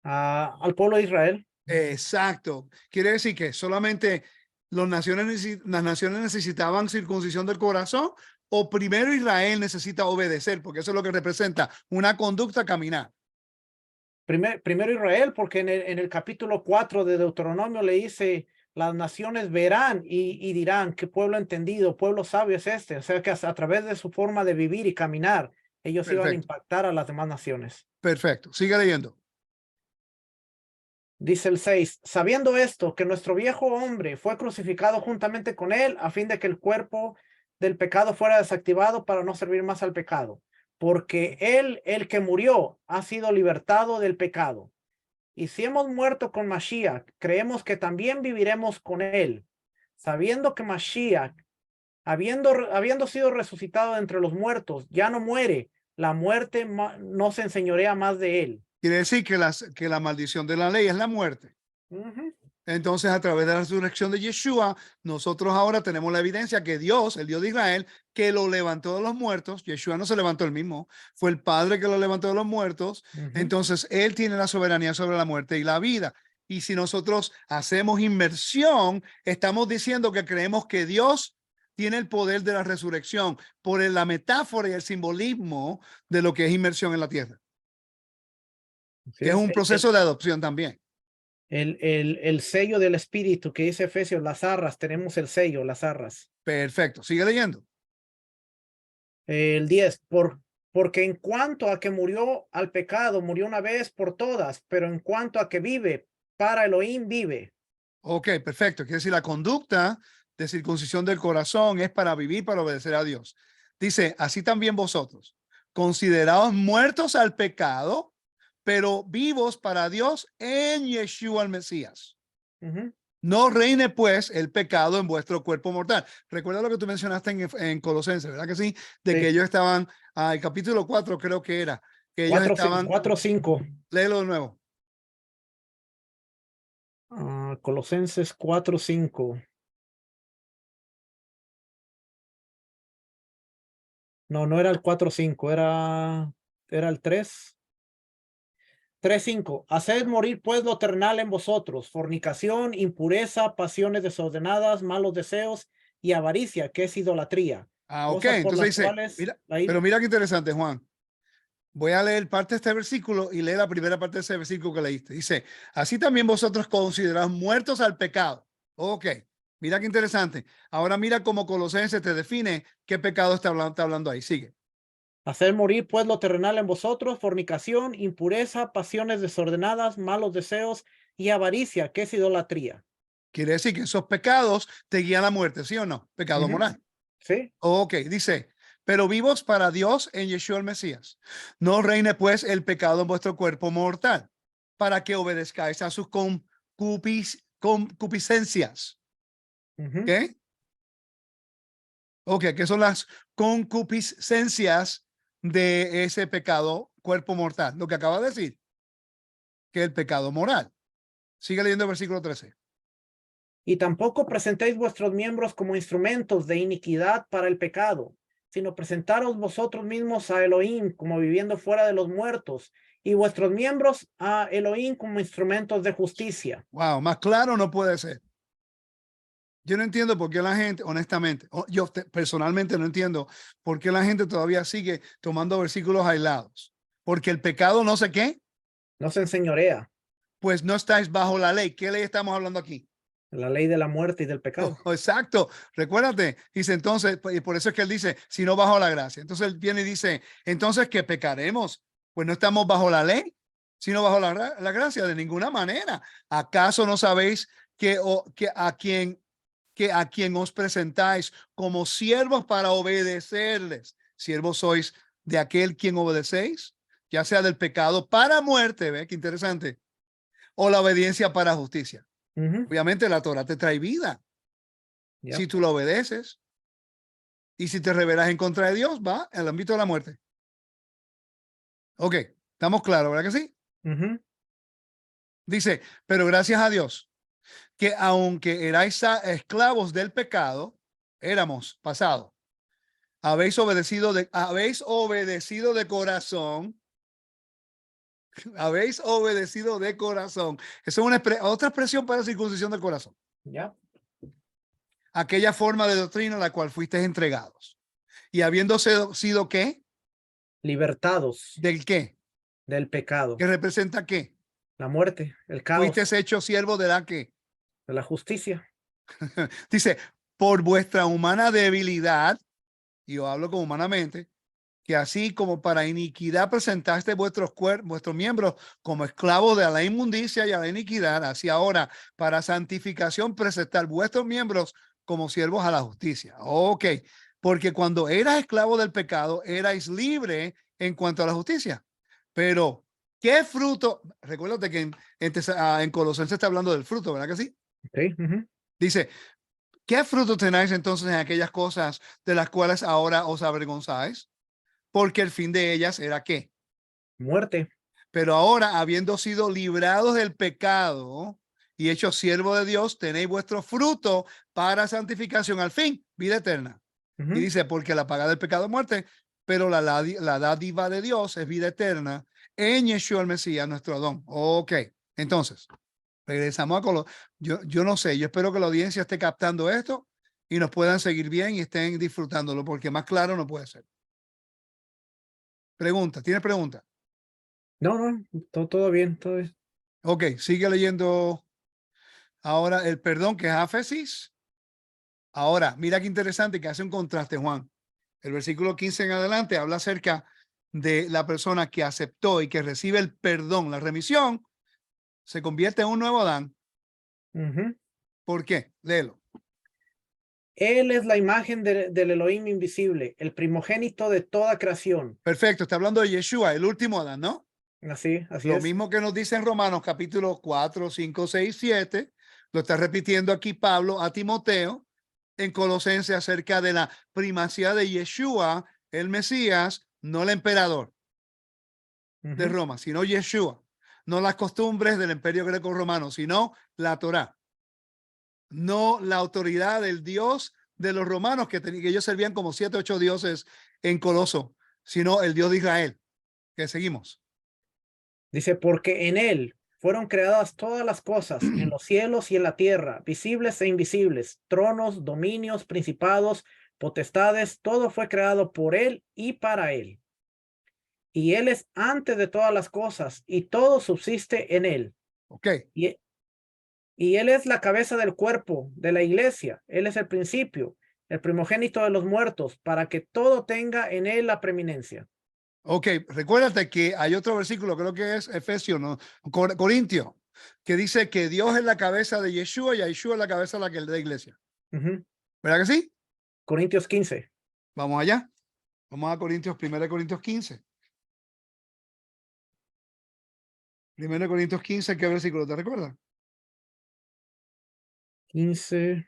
Al pueblo de Israel. Exacto. Quiere decir que solamente las naciones necesitaban circuncisión del corazón o primero Israel necesita obedecer, porque eso es lo que representa una conducta caminar. Primero Israel, porque en el capítulo 4 de Deuteronomio le dice, las naciones verán y dirán, qué pueblo entendido, pueblo sabio es este. O sea que a través de su forma de vivir y caminar, ellos iban a impactar a las demás naciones. Perfecto. Sigue leyendo. Dice el 6, sabiendo esto, que nuestro viejo hombre fue crucificado juntamente con él, a fin de que el cuerpo del pecado fuera desactivado para no servir más al pecado, porque él, el que murió, ha sido libertado del pecado. Y si hemos muerto con Mashiach, creemos que también viviremos con él, sabiendo que Mashiach, habiendo sido resucitado entre los muertos, ya no muere, la muerte no se enseñorea más de él. Quiere decir que la maldición de la ley es la muerte. Entonces, a través de la resurrección de Yeshua, nosotros ahora tenemos la evidencia que Dios, el Dios de Israel, que lo levantó de los muertos. Yeshua no se levantó él mismo, fue el Padre que lo levantó de los muertos. Entonces, él tiene la soberanía sobre la muerte y la vida. Y si nosotros hacemos inmersión, estamos diciendo que creemos que Dios tiene el poder de la resurrección por la metáfora y el simbolismo de lo que es inmersión en la tierra, que es un proceso de adopción también. El sello del Espíritu que dice Efesios, las arras, tenemos el sello, las arras. Perfecto, sigue leyendo. El 10, porque en cuanto a que murió al pecado, murió una vez por todas, pero en cuanto a que vive, para Elohim vive. Ok, perfecto. Quiere decir, la conducta de circuncisión del corazón es para vivir, para obedecer a Dios. Dice, así también vosotros, considerados muertos al pecado, pero vivos para Dios en Yeshua el Mesías. No reine pues el pecado en vuestro cuerpo mortal. Recuerda lo que tú mencionaste en Colosenses, ¿verdad que sí? De Sí. que ellos estaban, el capítulo 4 creo que era, que ellos estaban... 4:5. Léelo de nuevo. Colosenses 4:5. No era el 4:5, era el 3. 3:5. Haced morir pues lo terrenal en vosotros, fornicación, impureza, pasiones desordenadas, malos deseos y avaricia, que es idolatría. Ok, entonces dice, pero mira qué interesante, Juan. Voy a leer parte de este versículo y lee la primera parte de ese versículo que leíste. Dice, así también vosotros considerados muertos al pecado. Ok, mira qué interesante. Ahora mira cómo Colosenses te define qué pecado está hablando ahí. Sigue. Hacer morir pues lo terrenal en vosotros, fornicación, impureza, pasiones desordenadas, malos deseos y avaricia, que es idolatría. Quiere decir que esos pecados te guían a la muerte, ¿sí o no? Pecado moral. Sí. Ok, dice, pero vivos para Dios en Yeshua el Mesías. No reine pues el pecado en vuestro cuerpo mortal, para que obedezcáis a sus concupiscencias. ¿Qué? Ok, ¿qué son las concupiscencias de ese pecado cuerpo mortal? Lo que acaba de decir, que el pecado moral. Sigue leyendo el versículo 13. Y tampoco presentéis vuestros miembros como instrumentos de iniquidad para el pecado, sino presentaros vosotros mismos a Elohim como viviendo fuera de los muertos, y vuestros miembros a Elohim como instrumentos de justicia. Wow, más claro no puede ser. Yo no entiendo por qué la gente, honestamente, yo personalmente no entiendo por qué la gente todavía sigue tomando versículos aislados. Porque el pecado no sé qué. No se enseñorea. Pues no estáis bajo la ley. ¿Qué ley estamos hablando aquí? La ley de la muerte y del pecado. Exacto. Recuérdate. Dice entonces, y por eso es que él dice, si no bajo la gracia. Entonces él viene y dice, entonces ¿qué pecaremos? Pues no estamos bajo la ley, sino bajo la gracia de ninguna manera. ¿Acaso no sabéis que a quien os presentáis como siervos para obedecerles? Siervos sois de aquel quien obedecéis, ya sea del pecado para muerte, ¿ve? Qué interesante, o la obediencia para justicia. Obviamente la Torah te trae vida. Si tú lo obedeces, y si te rebelas en contra de Dios, va al ámbito de la muerte. Ok, estamos claros, ¿verdad que sí? Dice, pero gracias a Dios, que aunque erais esclavos del pecado, éramos pasado. Habéis obedecido de corazón. Habéis obedecido de corazón. Esa es otra expresión para circuncisión del corazón. Aquella forma de doctrina a la cual fuisteis entregados. Y habiéndose sido ¿qué? Libertados. ¿Del qué? Del pecado. ¿Que representa qué? La muerte, el caos. Fuisteis hecho siervo de la ¿qué? De la justicia. Dice, por vuestra humana debilidad, y yo hablo como humanamente, que así como para iniquidad presentaste vuestros miembros como esclavos de la inmundicia y a la iniquidad, así ahora para santificación presentar vuestros miembros como siervos a la justicia. Ok, porque cuando eras esclavo del pecado, erais libre en cuanto a la justicia. Pero, ¿qué fruto? Recuérdate que en Colosenses está hablando del fruto, ¿verdad que sí? Okay. Dice, ¿qué fruto tenéis entonces en aquellas cosas de las cuales ahora os avergonzáis? Porque el fin de ellas era ¿qué? Muerte. Pero ahora, habiendo sido librados del pecado y hechos siervos de Dios, tenéis vuestro fruto para santificación al fin, vida eterna. Y dice, porque la paga del pecado es muerte, pero la dádiva de Dios es vida eterna en Yeshua el Mesías, nuestro Adón. Ok, entonces, regresamos a Colosas. Yo no sé, yo espero que la audiencia esté captando esto y nos puedan seguir bien y estén disfrutándolo, porque más claro no puede ser. Pregunta, ¿tienes pregunta? No, todo bien, todo bien. Ok, sigue leyendo ahora el perdón, que es Áfesis. Ahora, mira qué interesante que hace un contraste, Juan. El versículo 15 en adelante habla acerca de la persona que aceptó y que recibe el perdón, la remisión, se convierte en un nuevo Adán. ¿Por qué? Léelo. Él es la imagen del Elohim invisible, el primogénito de toda creación. Perfecto, está hablando de Yeshua, el último Adán, ¿no? Así Lo es. mismo que nos dice en Romanos capítulo 4, 5, 6, 7, lo está repitiendo aquí Pablo a Timoteo en Colosenses acerca de la primacía de Yeshua, el Mesías, no el emperador de Roma, sino Yeshua, no las costumbres del imperio greco-romano, sino la Torá, no la autoridad del Dios de los romanos que ellos servían como 7, 8 dioses en Coloso, sino el Dios de Israel. Que seguimos. Dice, porque en él fueron creadas todas las cosas en los cielos y en la tierra, visibles e invisibles, tronos, dominios, principados, potestades, todo fue creado por él y para él. Y él es antes de todas las cosas y todo subsiste en él. Ok. Y él es la cabeza del cuerpo de la iglesia. Él es el principio, el primogénito de los muertos, para que todo tenga en él la preeminencia. Ok, recuérdate que hay otro versículo, creo que es Efesios, no, Corintio, que dice que Dios es la cabeza de Yeshua y Yeshua es la cabeza de la iglesia. ¿Verdad que sí? Corintios 15. Vamos allá. Vamos a Corintios, 1 Corintios 15. 1 Corintios 15, ¿qué versículo te recuerda? 15.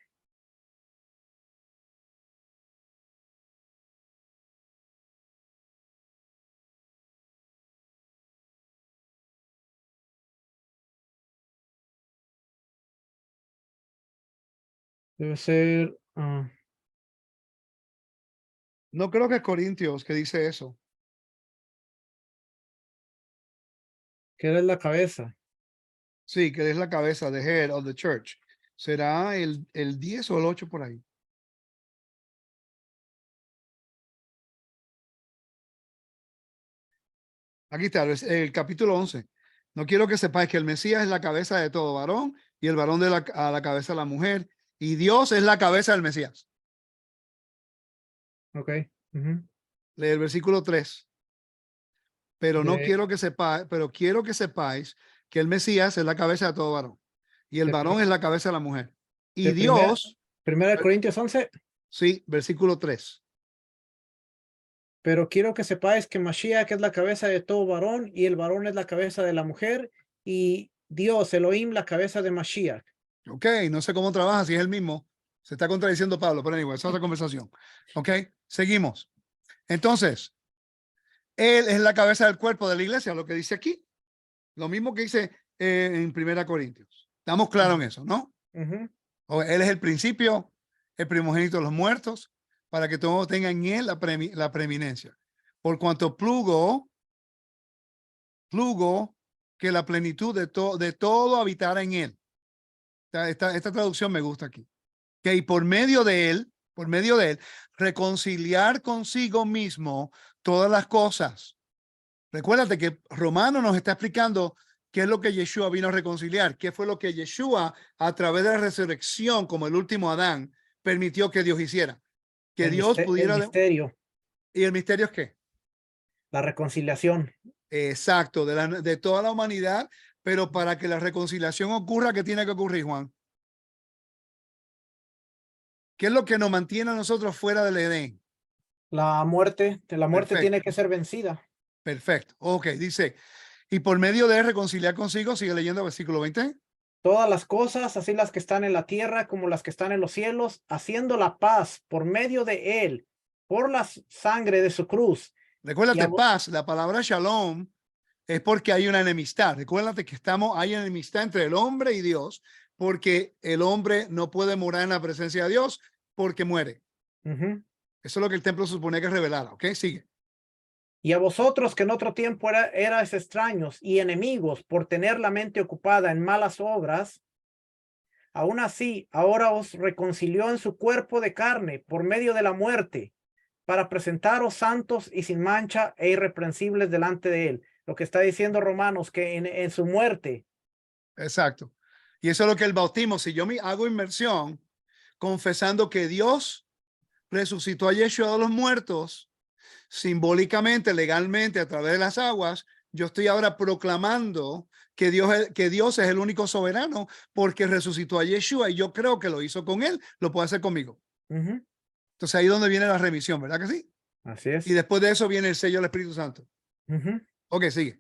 Debe ser. No creo que es Corintios que dice eso. Que él es la cabeza. Sí, que es la cabeza, the head of the church. ¿Será el 10 o el 8 por ahí? Aquí está, el capítulo 11. No quiero que sepáis que el Mesías es la cabeza de todo varón y el varón a la cabeza de la mujer y Dios es la cabeza del Mesías. Ok. Lee el versículo 3. Pero no quiero que sepáis, pero quiero que sepáis que el Mesías es la cabeza de todo varón y el varón es la cabeza de la mujer. Y Dios, Primera de Corintios 11. sí, versículo 3. Pero quiero que sepáis que Mashiach es la cabeza de todo varón y el varón es la cabeza de la mujer y Dios, Elohim, la cabeza de Mashiach. Ok, no sé cómo trabaja, si es el mismo. Se está contradiciendo Pablo, pero anyway, esa es otra conversación. Ok, seguimos. Entonces, él es la cabeza del cuerpo de la iglesia, lo que dice aquí. Lo mismo que dice en 1 Corintios. Estamos claros en eso, ¿no? Él es el principio, el primogénito de los muertos, para que todos tengan en él la preeminencia. Por cuanto plugo que la plenitud de todo habitara en él. Esta traducción me gusta aquí. Que y por medio de él, reconciliar consigo mismo todas las cosas. Recuérdate que Romano nos está explicando qué es lo que Yeshua vino a reconciliar, qué fue lo que Yeshua, a través de la resurrección, como el último Adán, permitió que Dios hiciera. Que Dios pudiera... El misterio. ¿Y el misterio es qué? La reconciliación. Exacto, de toda la humanidad, pero para que la reconciliación ocurra, ¿qué tiene que ocurrir, Juan? ¿Qué es lo que nos mantiene a nosotros fuera del Edén? La muerte Perfecto. tiene que ser vencida. Perfecto. Ok, dice, y por medio de reconciliar consigo, sigue leyendo versículo 20. Todas las cosas, así las que están en la tierra como las que están en los cielos, haciendo la paz por medio de él, por la sangre de su cruz. Recuérdate, Y a vo- paz, la palabra shalom es porque hay una enemistad. Recuérdate que hay enemistad entre el hombre y Dios, porque el hombre no puede morar en la presencia de Dios porque muere. Ujú. Eso es lo que el templo supone que revelara. Ok, sigue. Y a vosotros que en otro tiempo erais extraños y enemigos por tener la mente ocupada en malas obras, aún así ahora os reconcilió en su cuerpo de carne por medio de la muerte, para presentaros santos y sin mancha e irreprensibles delante de él. Lo que está diciendo Romanos, que en su muerte. Exacto. Y eso es lo que el bautismo, si yo me hago inmersión confesando que Dios resucitó a Yeshua de los muertos, simbólicamente, legalmente, a través de las aguas, yo estoy ahora proclamando que Dios es el único soberano porque resucitó a Yeshua y yo creo que lo hizo con él, lo puede hacer conmigo. Ujú. Entonces ahí es donde viene la remisión, ¿verdad que sí? Así Y es. después de eso viene el sello del Espíritu Santo. Ujú. Ok, sigue.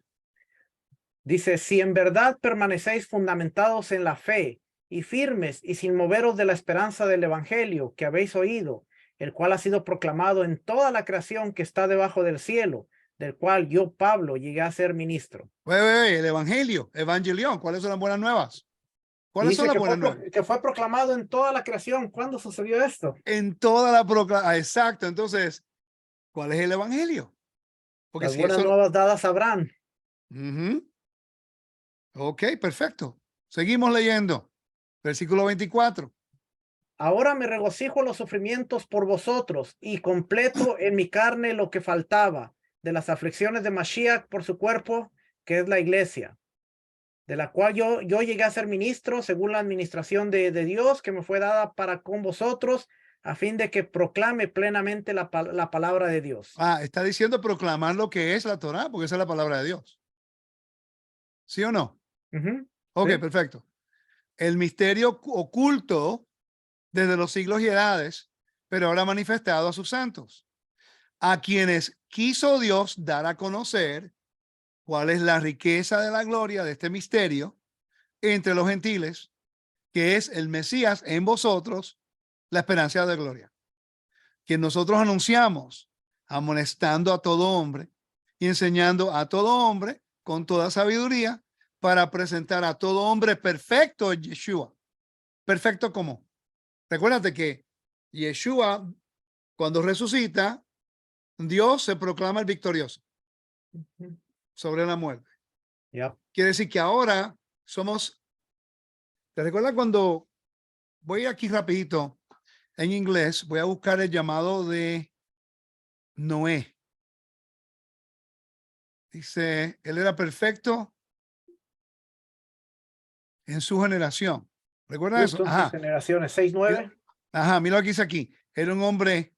Dice, si en verdad permanecéis fundamentados en la fe y firmes y sin moveros de la esperanza del evangelio que habéis oído, el cual ha sido proclamado en toda la creación que está debajo del cielo, del cual yo, Pablo, llegué a ser ministro. El Evangelio, Evangelión, ¿cuáles son las buenas nuevas? Y ¿Cuáles son dice las que buenas nuevas? que fue proclamado en toda la creación. ¿Cuándo sucedió esto? En toda la proclamación. Exacto. Entonces, ¿cuál es el Evangelio? Porque Las si buenas eso... nuevas dadas a Abraham. Ujú. Ok, perfecto. Seguimos leyendo. Versículo 24. Ahora me regocijo en los sufrimientos por vosotros y completo en mi carne lo que faltaba de las aflicciones de Mashiach por su cuerpo, que es la iglesia, de la cual yo llegué a ser ministro según la administración de Dios que me fue dada para con vosotros, a fin de que proclame plenamente la palabra de Dios. Está diciendo proclamar lo que es la Torá, porque esa es la palabra de Dios. ¿Sí o no? Ujú, Ok, ¿sí? perfecto. El misterio oculto desde los siglos y edades, pero ahora manifestado a sus santos, a quienes quiso Dios dar a conocer cuál es la riqueza de la gloria de este misterio entre los gentiles, que es el Mesías en vosotros, la esperanza de gloria, que nosotros anunciamos, amonestando a todo hombre y enseñando a todo hombre con toda sabiduría para presentar a todo hombre perfecto en Yeshua. Perfecto como. Recuérdate que Yeshua, cuando resucita, Dios se proclama el victorioso Ujú. sobre la muerte. Yep. Quiere decir que ahora somos, ¿te recuerdas cuando voy aquí rapidito en inglés? Voy a buscar el llamado de Noé. Dice, él era perfecto en su generación. ¿Recuerda eso? Justo en sus Ajá. generaciones, 6-9. Ajá, mira lo que dice aquí. Era un hombre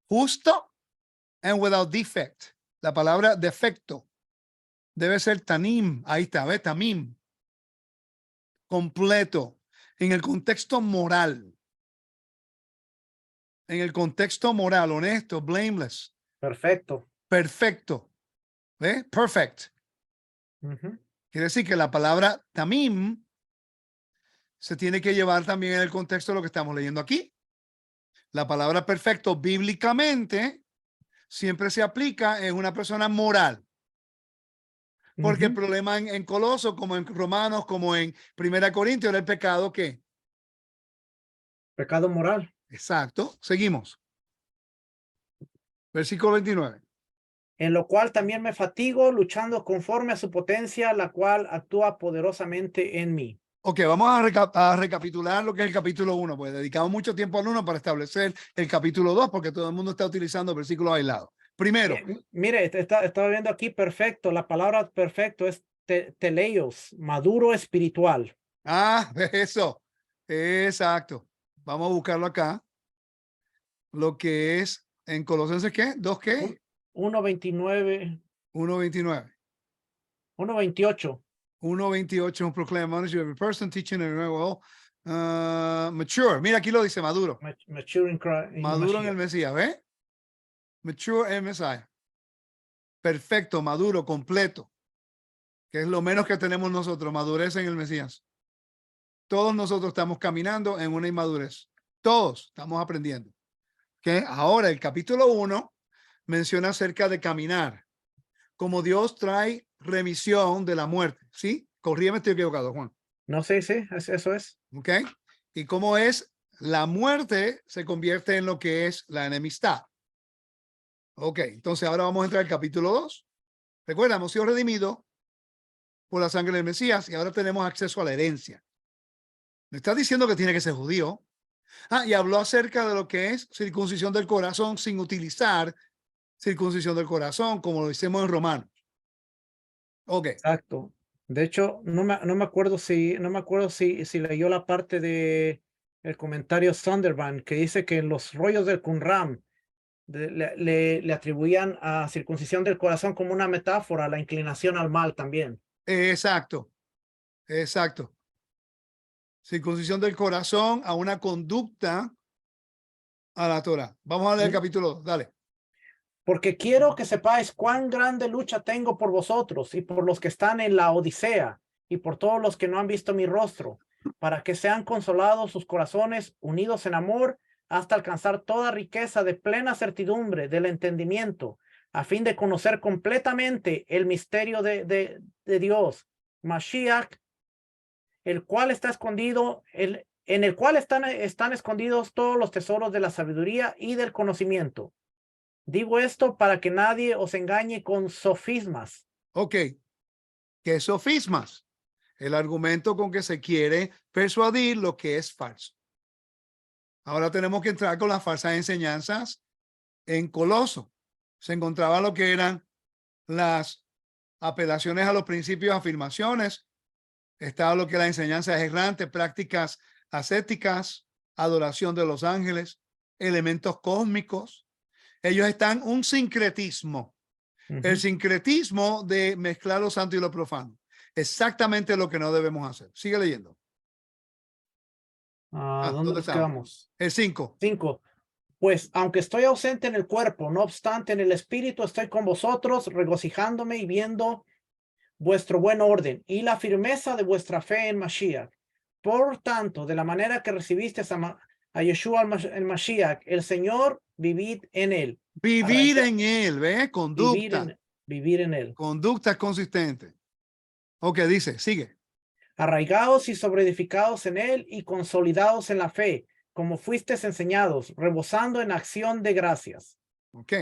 justo and without defect. La palabra defecto debe ser tanim. Ahí está, ¿ves? Tamim. Completo. En el contexto moral. En el contexto moral, honesto, blameless. Perfecto. Perfecto. ¿Ves? Perfect. Ujú. Quiere decir que la palabra tamim se tiene que llevar también en el contexto de lo que estamos leyendo aquí. La palabra perfecto bíblicamente siempre se aplica en una persona moral. Porque el Ujú. problema en Coloso, como en Romanos, como en Primera Corintios, era el pecado que. Pecado moral. Exacto. Seguimos. Versículo 29. En lo cual también me fatigo luchando conforme a su potencia, la cual actúa poderosamente en mí. Ok, vamos a recapitular lo que es el capítulo 1, pues dedicamos mucho tiempo al 1 para establecer el capítulo 2, porque todo el mundo está utilizando versículos aislados. Primero, Mire, estaba viendo aquí perfecto. La palabra perfecto es teleios, maduro espiritual. eso, exacto. Vamos a buscarlo acá. Lo que es en Colosenses, ¿qué? ¿2 qué? 1:29, 1:29. 1:28. 1:28 un proclamation of every person teaching and well, Mature. Mira, aquí lo dice maduro. Mature in Maduro en el Mashiach. Mesías, ¿ves? Mature en Mesías. Perfecto, maduro, completo. Que es lo menos que tenemos nosotros, madurez en el Mesías. Todos nosotros estamos caminando en una inmadurez. Todos estamos aprendiendo. ¿Okay? Ahora, el capítulo 1 menciona acerca de caminar. Como Dios trae remisión de la muerte. ¿Sí? Corrígeme, estoy equivocado, Juan. No, sí, eso es. ¿Ok? Y cómo es la muerte se convierte en lo que es la enemistad. Ok, entonces ahora vamos a entrar al capítulo 2. Recuerda, hemos sido redimidos por la sangre del Mesías y ahora tenemos acceso a la herencia. Me está diciendo que tiene que ser judío. Y habló acerca de lo que es circuncisión del corazón sin utilizar circuncisión del corazón, como lo hicimos en Romanos. Ok. Exacto. De hecho, no me acuerdo si leyó la parte de el comentario Sunderban que dice que en los rollos del Qumran le atribuían a circuncisión del corazón como una metáfora a la inclinación al mal también. Exacto. Exacto. Circuncisión del corazón a una conducta a la Torah. Vamos a leer el capítulo 2. Dale. Porque quiero que sepáis cuán grande lucha tengo por vosotros y por los que están en la Odisea y por todos los que no han visto mi rostro, para que sean consolados sus corazones, unidos en amor, hasta alcanzar toda riqueza de plena certidumbre del entendimiento, a fin de conocer completamente el misterio de Dios, Mashiach, el cual está escondido, en el cual están escondidos todos los tesoros de la sabiduría y del conocimiento. Digo esto para que nadie os engañe con sofismas. Ok. ¿Qué es sofismas? El argumento con que se quiere persuadir lo que es falso. Ahora tenemos que entrar con las falsas enseñanzas en Coloso. Se encontraba lo que eran las apelaciones a los principios, afirmaciones. Estaba lo que la enseñanza es errante, prácticas ascéticas, adoración de los ángeles, elementos cósmicos. Ellos están un sincretismo. El sincretismo de mezclar lo santo y lo profano. Exactamente lo que no debemos hacer. Sigue leyendo. ¿Dónde nos estamos? quedamos? El 5. 5. Pues aunque estoy ausente en el cuerpo, no obstante en el espíritu estoy con vosotros, regocijándome y viendo vuestro buen orden y la firmeza de vuestra fe en Mashiach. Por tanto, de la manera que recibiste a Yeshua el Mashiach, el Señor, vivid en él. Vivir en él, ¿ve? Conducta. Vivir en él. Conducta consistente. Ok, dice, sigue. Arraigados y sobreedificados en él y consolidados en la fe, como fuisteis enseñados, rebosando en acción de gracias. Ok.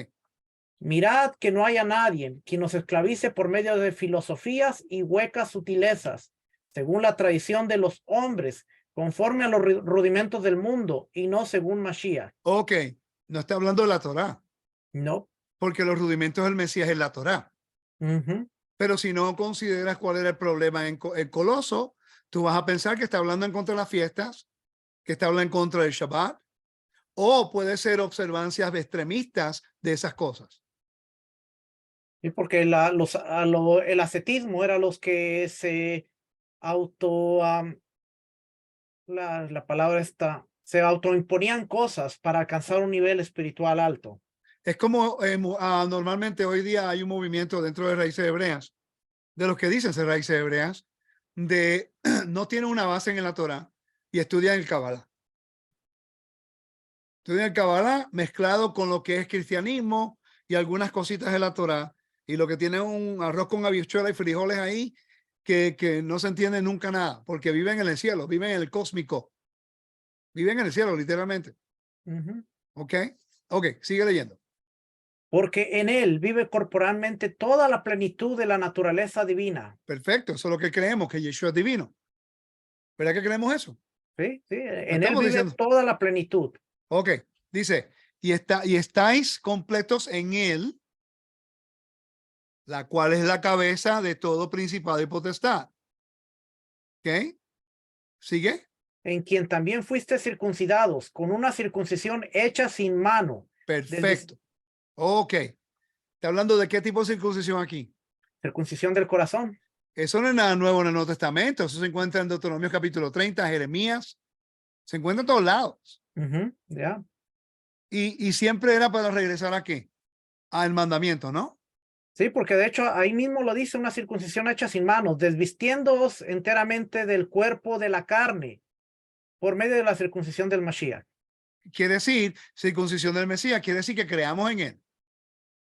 Mirad que no haya nadie quien nos esclavice por medio de filosofías y huecas sutilezas, según la tradición de los hombres, conforme a los rudimentos del mundo y no según Mashiach. Ok. No está hablando de la Torá, No. porque los rudimentos del Mesías es la Torá. Pero si no consideras cuál era el problema en el Coloso, tú vas a pensar que está hablando en contra de las fiestas, que está hablando en contra del Shabbat, o puede ser observancias extremistas de esas cosas. Y porque el ascetismo era los que se auto, la palabra está, se autoimponían cosas para alcanzar un nivel espiritual alto. Es como normalmente hoy día hay un movimiento dentro de raíces hebreas, de los que dicen ser raíces hebreas, de no tienen una base en la Torah y estudian el Kabbalah. Estudian el Kabbalah mezclado con lo que es cristianismo y algunas cositas de la Torah, y lo que tiene un arroz con habichuelas y frijoles ahí que no se entiende nunca nada, porque viven en el cielo, viven en el cósmico, viven en el cielo literalmente. Ok, sigue leyendo. Porque en él vive corporalmente toda la plenitud de la naturaleza divina. Perfecto, eso es lo que creemos, que Yeshua es divino. ¿Verdad que creemos eso? Sí, en él vive diciendo toda la plenitud. Ok, dice, y estáis completos en él, la cual es la cabeza de todo principado y potestad. ¿Ok? ¿Sigue? En quien también fuiste circuncidados con una circuncisión hecha sin mano. Perfecto. Ok. ¿Está hablando de qué tipo de circuncisión aquí? Circuncisión del corazón. Eso no es nada nuevo en el Nuevo Testamento. Eso se encuentra en Deuteronomio capítulo 30, Jeremías, Se encuentra en todos lados. Yeah. Y siempre era para regresar ¿a qué? Al mandamiento, ¿no? Sí, porque de hecho ahí mismo lo dice, una circuncisión hecha sin manos, desvistiéndoos enteramente del cuerpo de la carne por medio de la circuncisión del Mashiach. Quiere decir, circuncisión del Mesías, quiere decir que creamos en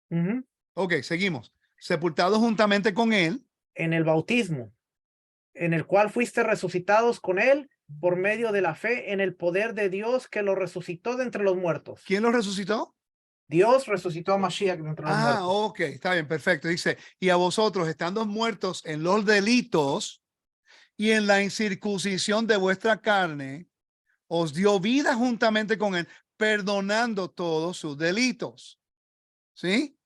él. Ok, seguimos. Sepultados juntamente con él. En el bautismo, en el cual fuiste resucitados con él por medio de la fe en el poder de Dios que lo resucitó de entre los muertos. ¿Quién lo resucitó? Dios resucitó a Mashiach de entre los muertos. Ok, está bien, perfecto. Dice, y a vosotros, estando muertos en los delitos y en la incircuncisión de vuestra carne, os dio vida juntamente con él, perdonando todos sus delitos. ¿Sí?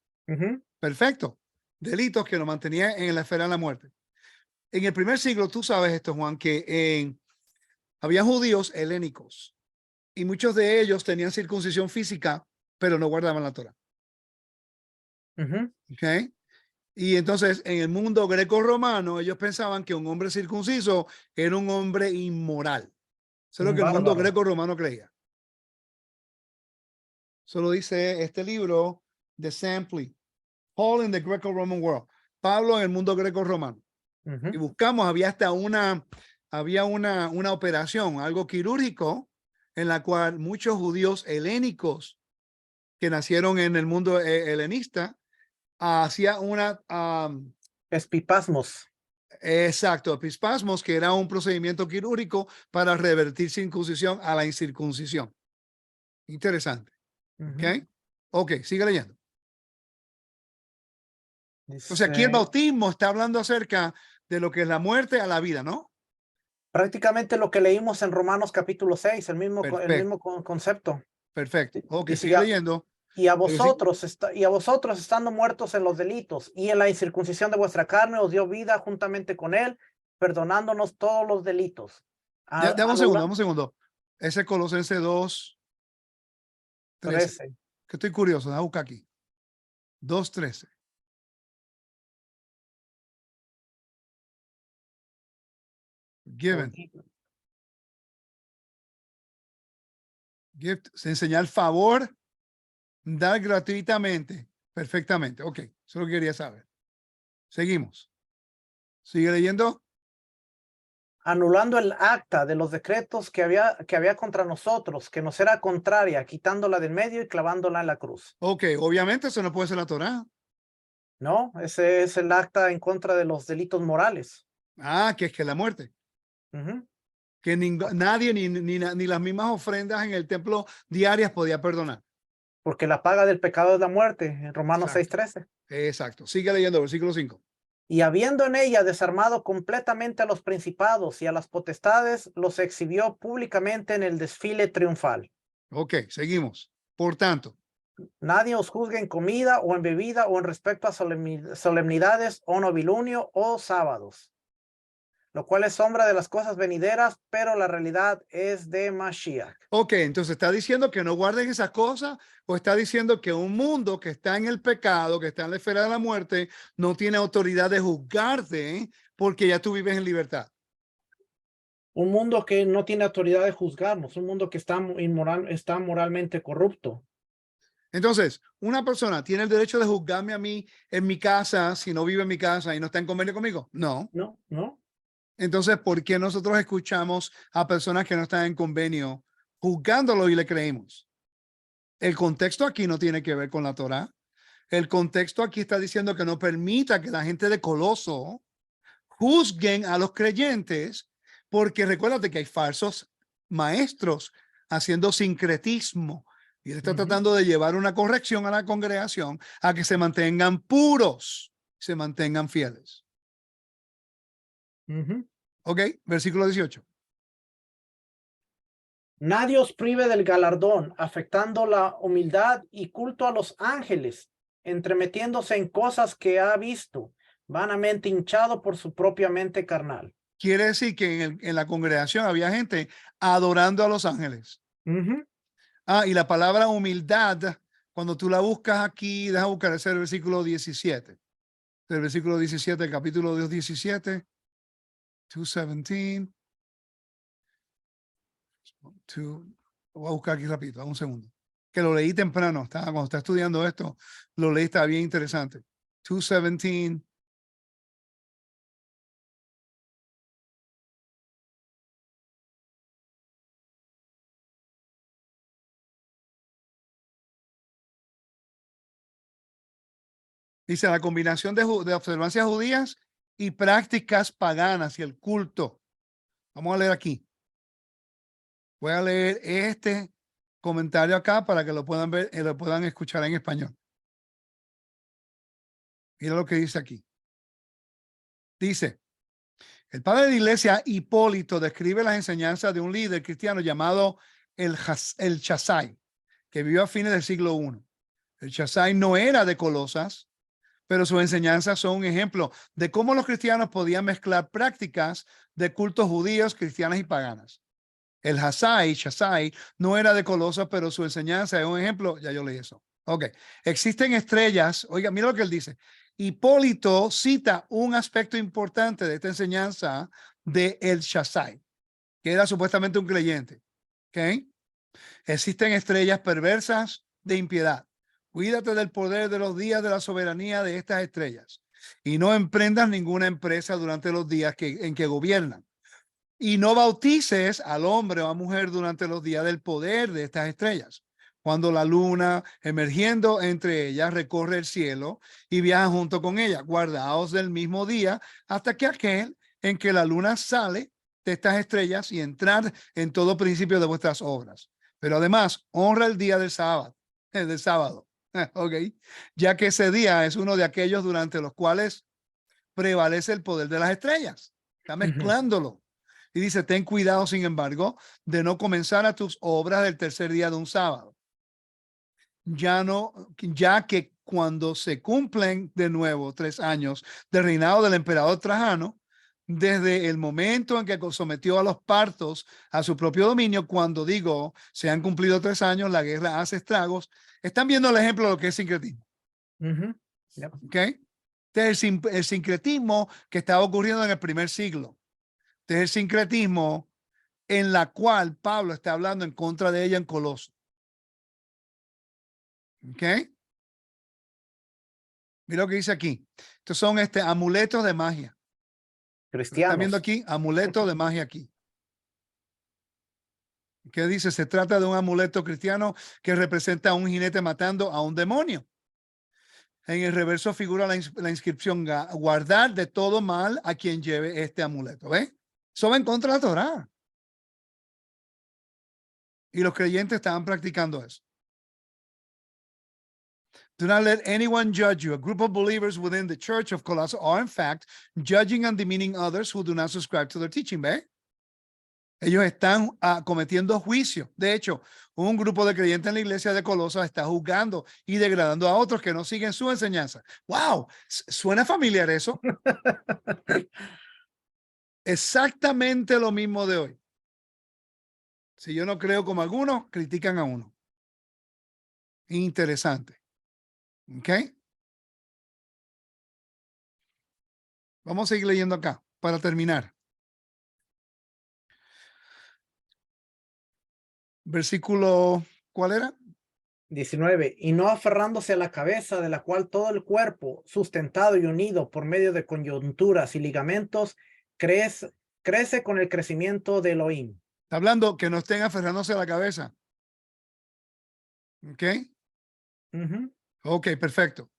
Perfecto. Delitos que lo mantenían en la esfera de la muerte. En el primer siglo, tú sabes esto, Juan, que había judíos helénicos y muchos de ellos tenían circuncisión física, pero no guardaban la Torah. ¿Ok? Y entonces en el mundo greco-romano ellos pensaban que un hombre circunciso era un hombre inmoral. Eso es lo que el mundo greco-romano creía. Eso lo dice este libro de Sampley, Paul in the Greco-Roman World. Pablo en el mundo greco-romano. Y buscamos, había una operación, algo quirúrgico, en la cual muchos judíos helénicos que nacieron en el mundo helenista hacía una espipasmos. Exacto, epispasmos, que era un procedimiento quirúrgico para revertir circuncisión a la incircuncisión. Interesante. Ok, sigue leyendo. O sea, aquí el bautismo está hablando acerca de lo que es la muerte a la vida, ¿no? Prácticamente lo que leímos en Romanos capítulo 6, el mismo concepto. Perfecto. Ok, Dice, sigue leyendo. Y a vosotros estando muertos en los delitos y en la incircuncisión de vuestra carne os dio vida juntamente con él, perdonándonos todos los delitos. Dame un segundo. Ese Colosenses 2, 13. Que estoy curioso, voy a buscar aquí. 2:13. Given. Gift, enseñar favor, dar gratuitamente. Perfectamente. Ok, eso lo quería saber. Seguimos. Sigue leyendo. Anulando el acta de los decretos que había contra nosotros, que nos era contraria, quitándola del medio y clavándola en la cruz. Ok, obviamente eso no puede ser la Torá. No, ese es el acta en contra de los delitos morales. Que es que la muerte. Que nadie, ni las mismas ofrendas en el templo diarias podía perdonar. Porque la paga del pecado es la muerte, en Romanos 6:13. Exacto. Sigue leyendo, versículo 5. Y habiendo en ella desarmado completamente a los principados y a las potestades, los exhibió públicamente en el desfile triunfal. Ok, seguimos. Por tanto, nadie os juzgue en comida o en bebida o en respecto a solemnidades o novilunio o sábados, lo cual es sombra de las cosas venideras, pero la realidad es de Mashiach. Ok, entonces está diciendo que no guarden esas cosas, o está diciendo que un mundo que está en el pecado, que está en la esfera de la muerte, no tiene autoridad de juzgarte porque ya tú vives en libertad. Un mundo que no tiene autoridad de juzgarnos, un mundo que está moralmente corrupto. Entonces, una persona tiene el derecho de juzgarme a mí en mi casa si no vive en mi casa y no está en convenio conmigo. No. Entonces, ¿por qué nosotros escuchamos a personas que no están en convenio juzgándolo y le creemos? El contexto aquí no tiene que ver con la Torá. El contexto aquí está diciendo que no permita que la gente de Coloso juzguen a los creyentes, porque recuérdate que hay falsos maestros haciendo sincretismo. Y él está tratando de llevar una corrección a la congregación a que se mantengan puros, se mantengan fieles. Ok, versículo 18. Nadie os prive del galardón, afectando la humildad y culto a los ángeles, entremetiéndose en cosas que ha visto, vanamente hinchado por su propia mente carnal. Quiere decir que en la congregación había gente adorando a los ángeles. Y la palabra humildad, cuando tú la buscas aquí, deja buscar ese versículo 17. El versículo 17, el capítulo 17. 2:17. Voy a buscar aquí rápido, un segundo. Que lo leí temprano, cuando está estudiando esto, lo leí, está bien interesante. 2:17. Dice la combinación de observancias judías y prácticas paganas y el culto. Vamos a leer aquí. Voy a leer este comentario acá para que lo puedan ver y lo puedan escuchar en español. Mira lo que dice aquí. Dice, el padre de la iglesia Hipólito describe las enseñanzas de un líder cristiano llamado el Shaddai, que vivió a fines del siglo I. El Shaddai no era de Colosas, pero sus enseñanzas son un ejemplo de cómo los cristianos podían mezclar prácticas de cultos judíos, cristianas y paganas. El Shaddai, no era de Colosas, pero su enseñanza es un ejemplo. Ya yo leí eso. Ok. Existen estrellas. Oiga, mira lo que él dice. Hipólito cita un aspecto importante de esta enseñanza de el Shaddai, que era supuestamente un creyente. ¿Ok? Existen estrellas perversas de impiedad. Cuídate del poder de los días de la soberanía de estas estrellas y no emprendas ninguna empresa durante los días en que gobiernan. Y no bautices al hombre o a mujer durante los días del poder de estas estrellas, cuando la luna, emergiendo entre ellas, recorre el cielo y viaja junto con ella. Guardaos del mismo día hasta que aquel en que la luna sale de estas estrellas y entrar en todo principio de vuestras obras. Pero además, honra el día del sábado, ¿ok? Ya que ese día es uno de aquellos durante los cuales prevalece el poder de las estrellas. Está mezclándolo. Y dice, ten cuidado, sin embargo, de no comenzar a tus obras del tercer día de un sábado. Ya que cuando se cumplen de nuevo 3 años del reinado del emperador Trajano, desde el momento en que sometió a los partos a su propio dominio, cuando digo se han cumplido 3 años, la guerra hace estragos. Están viendo el ejemplo de lo que es sincretismo. Yep. ¿Ok? Este es el sincretismo que estaba ocurriendo en el primer siglo. Este es el sincretismo en la cual Pablo está hablando en contra de ella en Colosas. ¿Ok? Mira lo que dice aquí. Estos son amuletos de magia. ¿Están viendo Cristianos. aquí? Amuletos de magia aquí. ¿Qué dice? Se trata de un amuleto cristiano que representa a un jinete matando a un demonio. En el reverso figura la inscripción: guardar de todo mal a quien lleve este amuleto. ¿Ves? Eso va en contra de la Torá. Y los creyentes estaban practicando eso. Do not let anyone judge you. A group of believers within the church of Colossae are, in fact, judging and demeaning others who do not subscribe to their teaching. ¿Ve? Ellos están cometiendo juicio. De hecho, un grupo de creyentes en la iglesia de Colosas está juzgando y degradando a otros que no siguen su enseñanza. ¡Wow! ¿Suena familiar eso? Exactamente lo mismo de hoy. Si yo no creo como algunos, critican a uno. Interesante. ¿Ok? Vamos a seguir leyendo acá para terminar. Versículo, ¿cuál era? 19. Y no aferrándose a la cabeza, de la cual todo el cuerpo, sustentado y unido por medio de coyunturas y ligamentos, crece con el crecimiento de Elohim. Está hablando que no estén aferrándose a la cabeza. ¿Ok? Ok, perfecto.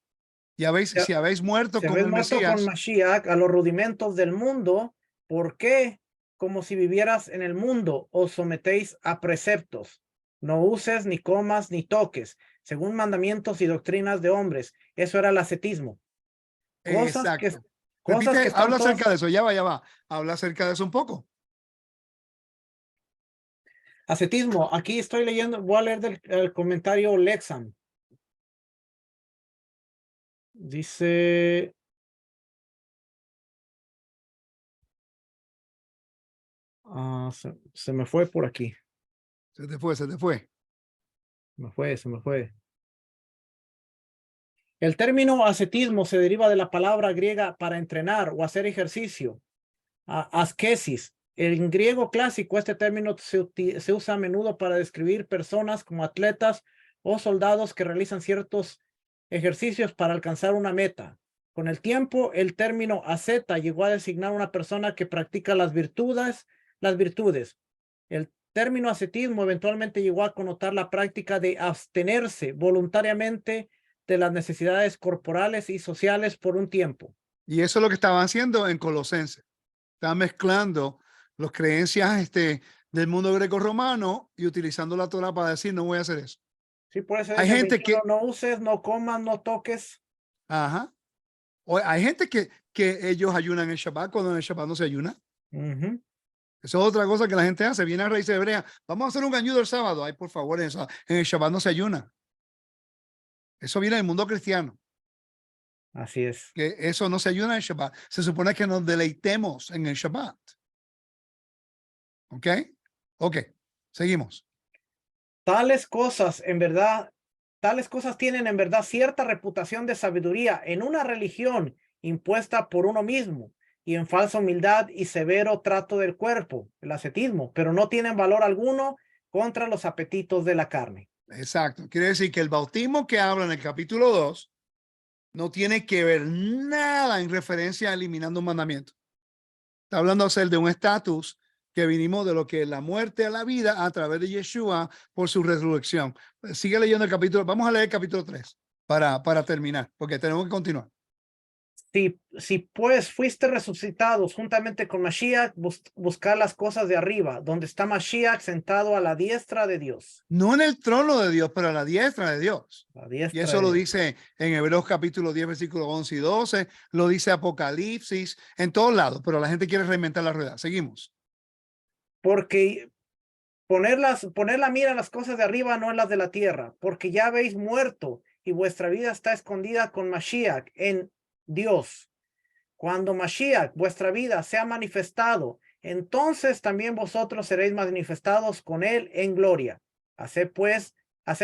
Si habéis muerto Si con habéis el muerto con Mesías, Mashiach a los rudimentos del mundo, ¿por qué, como si vivieras en el mundo, os sometéis a preceptos? No uses, ni comas, ni toques, según mandamientos y doctrinas de hombres. Eso era el ascetismo. Cosas que exacto. Repite, están habla todas. acerca de eso, ya va. Habla acerca de eso un poco. Ascetismo, aquí estoy leyendo, voy a leer el comentario Lexan. Dice, se me fue por aquí. Se te fue. Se me fue. El término ascetismo se deriva de la palabra griega para entrenar o hacer ejercicio, askesis, En griego clásico, este término se usa a menudo para describir personas como atletas o soldados que realizan ciertos ejercicios para alcanzar una meta. Con el tiempo, el término asceta llegó a designar a una persona que practica las virtudes. El término ascetismo eventualmente llegó a connotar la práctica de abstenerse voluntariamente de las necesidades corporales y sociales por un tiempo. Y eso es lo que estaban haciendo en Colosenses. Estaban mezclando las creencias del mundo greco-romano y utilizando la Torah para decir, no voy a hacer eso. Sí, por eso Hay dice el gente 21, que, no uses, no comas, no toques. ajá, hay gente que ellos ayunan en Shabbat cuando en el Shabbat no se ayuna. Ujú. Eso es otra cosa que la gente hace. Viene a raíces hebreas. Vamos a hacer un ayuno el sábado. Ay, por favor, en el Shabbat no se ayuna. Eso viene del mundo cristiano. Así es. Que eso no se ayuna en el Shabbat. Se supone que nos deleitemos en el Shabbat. ¿Ok? Ok. Seguimos. Tales cosas tienen en verdad cierta reputación de sabiduría en una religión impuesta por uno mismo y en falsa humildad y severo trato del cuerpo, el ascetismo, pero no tienen valor alguno contra los apetitos de la carne. Exacto. Quiere decir que el bautismo que habla en el capítulo 2 no tiene que ver nada en referencia a eliminando un mandamiento. Está hablando de un estatus que vinimos de lo que es la muerte a la vida a través de Yeshua por su resurrección. Sigue leyendo el capítulo. Vamos a leer el capítulo 3 para terminar, porque tenemos que continuar. Si pues fuiste resucitados juntamente con Mashiach, buscar las cosas de arriba, donde está Mashiach sentado a la diestra de Dios. No en el trono de Dios, pero a la diestra de Dios. La Y diestra eso de lo Dios. dice en Hebreos capítulo 10, versículos 11 y 12, lo dice Apocalipsis, en todos lados, pero la gente quiere reinventar la rueda. Seguimos. Porque poner la mira en las cosas de arriba, no en las de la tierra, porque ya habéis muerto y vuestra vida está escondida con Mashiach en Dios. Cuando Mashiach, vuestra vida, sea manifestado, entonces también vosotros seréis manifestados con él en gloria. Haced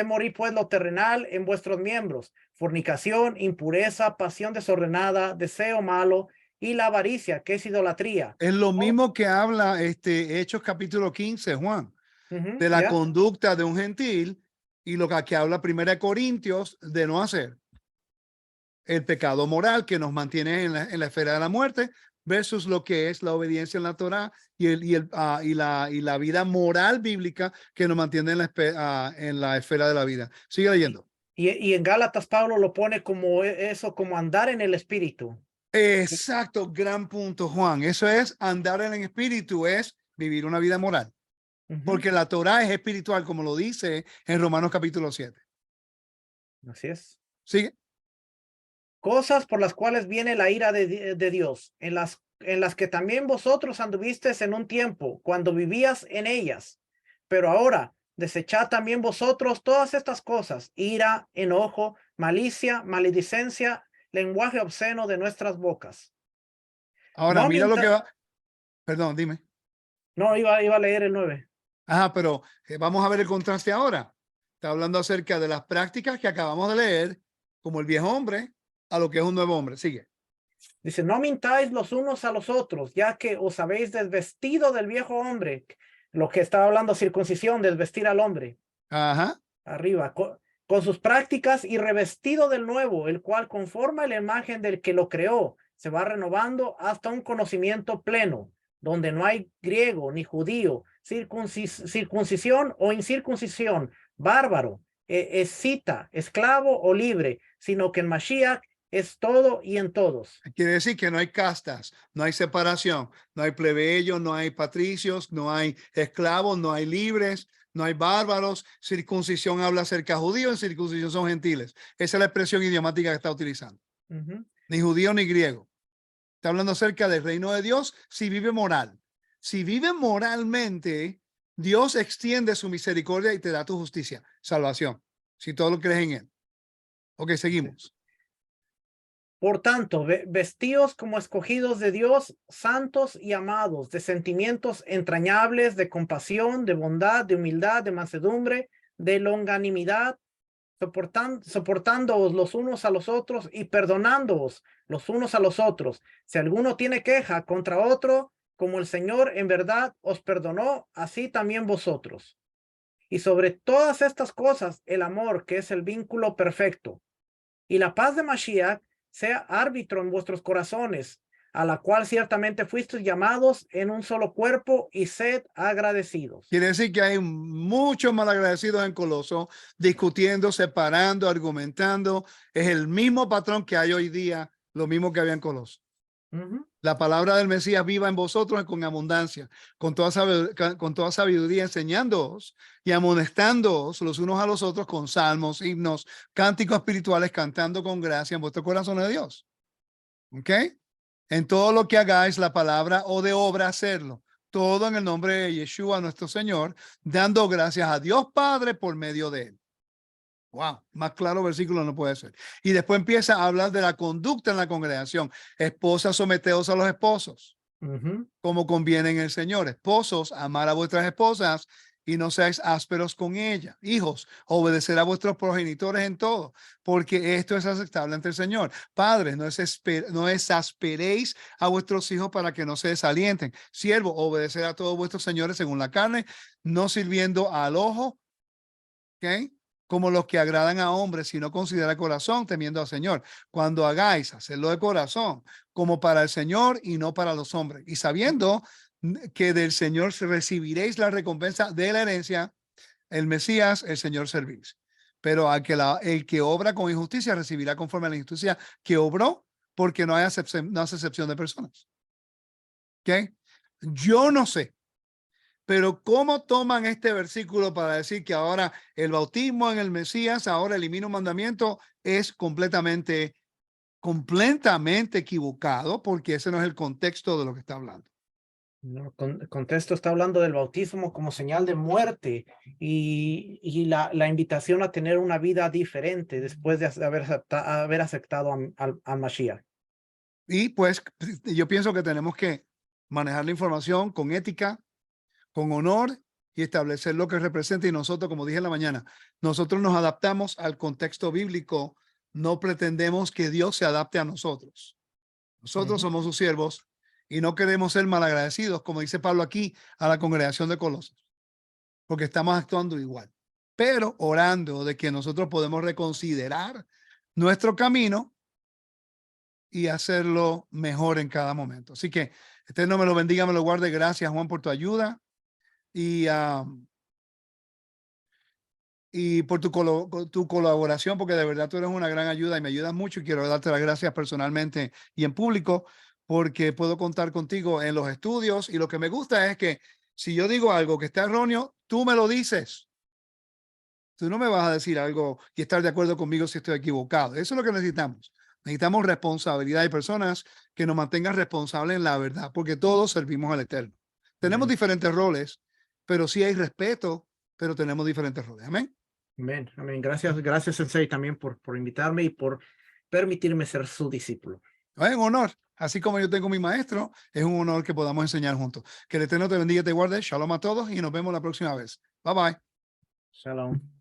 morir pues lo terrenal en vuestros miembros: fornicación, impureza, pasión desordenada, deseo malo y la avaricia, que es idolatría. Es lo mismo que habla Hechos capítulo 15, Juan, de la ¿Ya? conducta de un gentil y lo que aquí habla 1 Corintios de no hacer. El pecado moral que nos mantiene en la esfera de la muerte versus lo que es la obediencia en la Torah y la vida moral bíblica que nos mantiene en la esfera de la vida. Sigue leyendo. Y en Gálatas Pablo lo pone como eso, como andar en el espíritu. Exacto, gran punto, Juan. Eso es andar en el espíritu, es vivir una vida moral. Porque la Torah es espiritual, como lo dice en Romanos capítulo 7. Así es. Sigue. Cosas por las cuales viene la ira de Dios, en las que también vosotros anduvisteis en un tiempo, cuando vivías en ellas. Pero ahora, desechad también vosotros todas estas cosas: ira, enojo, malicia, maledicencia, lenguaje obsceno de nuestras bocas. Ahora, No mira lo que minta- va. Perdón, dime. No, iba a leer el 9. Ajá, pero vamos a ver el contraste ahora. Está hablando acerca de las prácticas que acabamos de leer, como el viejo hombre, a lo que es un nuevo hombre. Sigue. Dice, no mintáis los unos a los otros, ya que os habéis desvestido del viejo hombre. Lo que estaba hablando, circuncisión, desvestir al hombre. Ajá. Arriba, con sus prácticas, y revestido del nuevo, el cual conforma la imagen del que lo creó, se va renovando hasta un conocimiento pleno, donde no hay griego ni judío, circuncisión o incircuncisión, bárbaro, escita, esclavo o libre, sino que en Mashiach es todo y en todos. Quiere decir que no hay castas, no hay separación, no hay plebeyos, no hay patricios, no hay esclavos, no hay libres, no hay bárbaros. Circuncisión habla acerca de judíos, en circuncisión son gentiles. Esa es la expresión idiomática que está utilizando. Ni judío ni griego. Está hablando acerca del reino de Dios si vive moral. Si vive moralmente, Dios extiende su misericordia y te da tu justicia, salvación, si todo lo crees en él. Ok, seguimos. Por tanto, vestíos como escogidos de Dios, santos y amados, de sentimientos entrañables, de compasión, de bondad, de humildad, de mansedumbre, de longanimidad, soportándoos los unos a los otros y perdonándoos los unos a los otros. Si alguno tiene queja contra otro, como el Señor en verdad os perdonó, así también vosotros. Y sobre todas estas cosas, el amor, que es el vínculo perfecto, y la paz de Mashiach sea árbitro en vuestros corazones, a la cual ciertamente fuisteis llamados en un solo cuerpo, y sed agradecidos. Quiere decir que hay muchos malagradecidos en Coloso, discutiendo, separando, argumentando. Es el mismo patrón que hay hoy día, lo mismo que había en Coloso. La palabra del Mesías viva en vosotros con abundancia, con toda sabiduría, enseñándoos y amonestándoos los unos a los otros con salmos, himnos, cánticos espirituales, cantando con gracia en vuestro corazón de Dios. ¿Ok? En todo lo que hagáis, la palabra o de obra, hacerlo. Todo en el nombre de Yeshua, nuestro Señor, dando gracias a Dios Padre por medio de él. Wow, más claro versículo no puede ser. Y después empieza a hablar de la conducta en la congregación. Esposas, someteos a los esposos, como conviene en el Señor. Esposos, amar a vuestras esposas y no seáis ásperos con ellas. Hijos, obedecer a vuestros progenitores en todo, porque esto es aceptable ante el Señor. Padres, no exasperéis a vuestros hijos para que no se desalienten. Siervos, obedecer a todos vuestros señores según la carne, no sirviendo al ojo, ¿ok?, como los que agradan a hombres, sino considera el corazón, temiendo al Señor. Cuando hagáis, hacerlo de corazón, como para el Señor y no para los hombres. Y sabiendo que del Señor recibiréis la recompensa de la herencia, el Mesías, el Señor servís. Pero el que obra con injusticia recibirá conforme a la injusticia que obró, porque no hace excepción de personas. ¿Ok? Yo no sé. Pero ¿cómo toman este versículo para decir que ahora el bautismo en el Mesías ahora elimina un mandamiento? Es completamente equivocado, porque ese no es el contexto de lo que está hablando. No, el contexto está hablando del bautismo como señal de muerte y la invitación a tener una vida diferente después de haber aceptado al Mashiach. Y pues yo pienso que tenemos que manejar la información con ética, con honor y establecer lo que representa. Y nosotros, como dije en la mañana, nosotros nos adaptamos al contexto bíblico. No pretendemos que Dios se adapte a nosotros. Nosotros somos sus siervos y no queremos ser malagradecidos, como dice Pablo aquí a la congregación de Colosos, porque estamos actuando igual, pero orando de que nosotros podemos reconsiderar nuestro camino y hacerlo mejor en cada momento. Así que Eterno me lo bendiga, me lo guarde. Gracias, Juan, por tu ayuda y por tu colaboración, porque de verdad tú eres una gran ayuda y me ayudas mucho. Y quiero darte las gracias personalmente y en público, porque puedo contar contigo en los estudios. Y lo que me gusta es que si yo digo algo que está erróneo, tú me lo dices. Tú no me vas a decir algo y estar de acuerdo conmigo si estoy equivocado. Eso es lo que necesitamos. Necesitamos responsabilidad de personas que nos mantengan responsables en la verdad, porque todos servimos al Eterno. Tenemos diferentes roles, pero sí hay respeto, pero tenemos diferentes roles. Amén. Amén, amén. Gracias, Sensei, también por invitarme y por permitirme ser su discípulo. Es un honor. Así como yo tengo mi maestro, es un honor que podamos enseñar juntos. Que el Eterno te bendiga y te guarde. Shalom a todos y nos vemos la próxima vez. Bye bye. Shalom.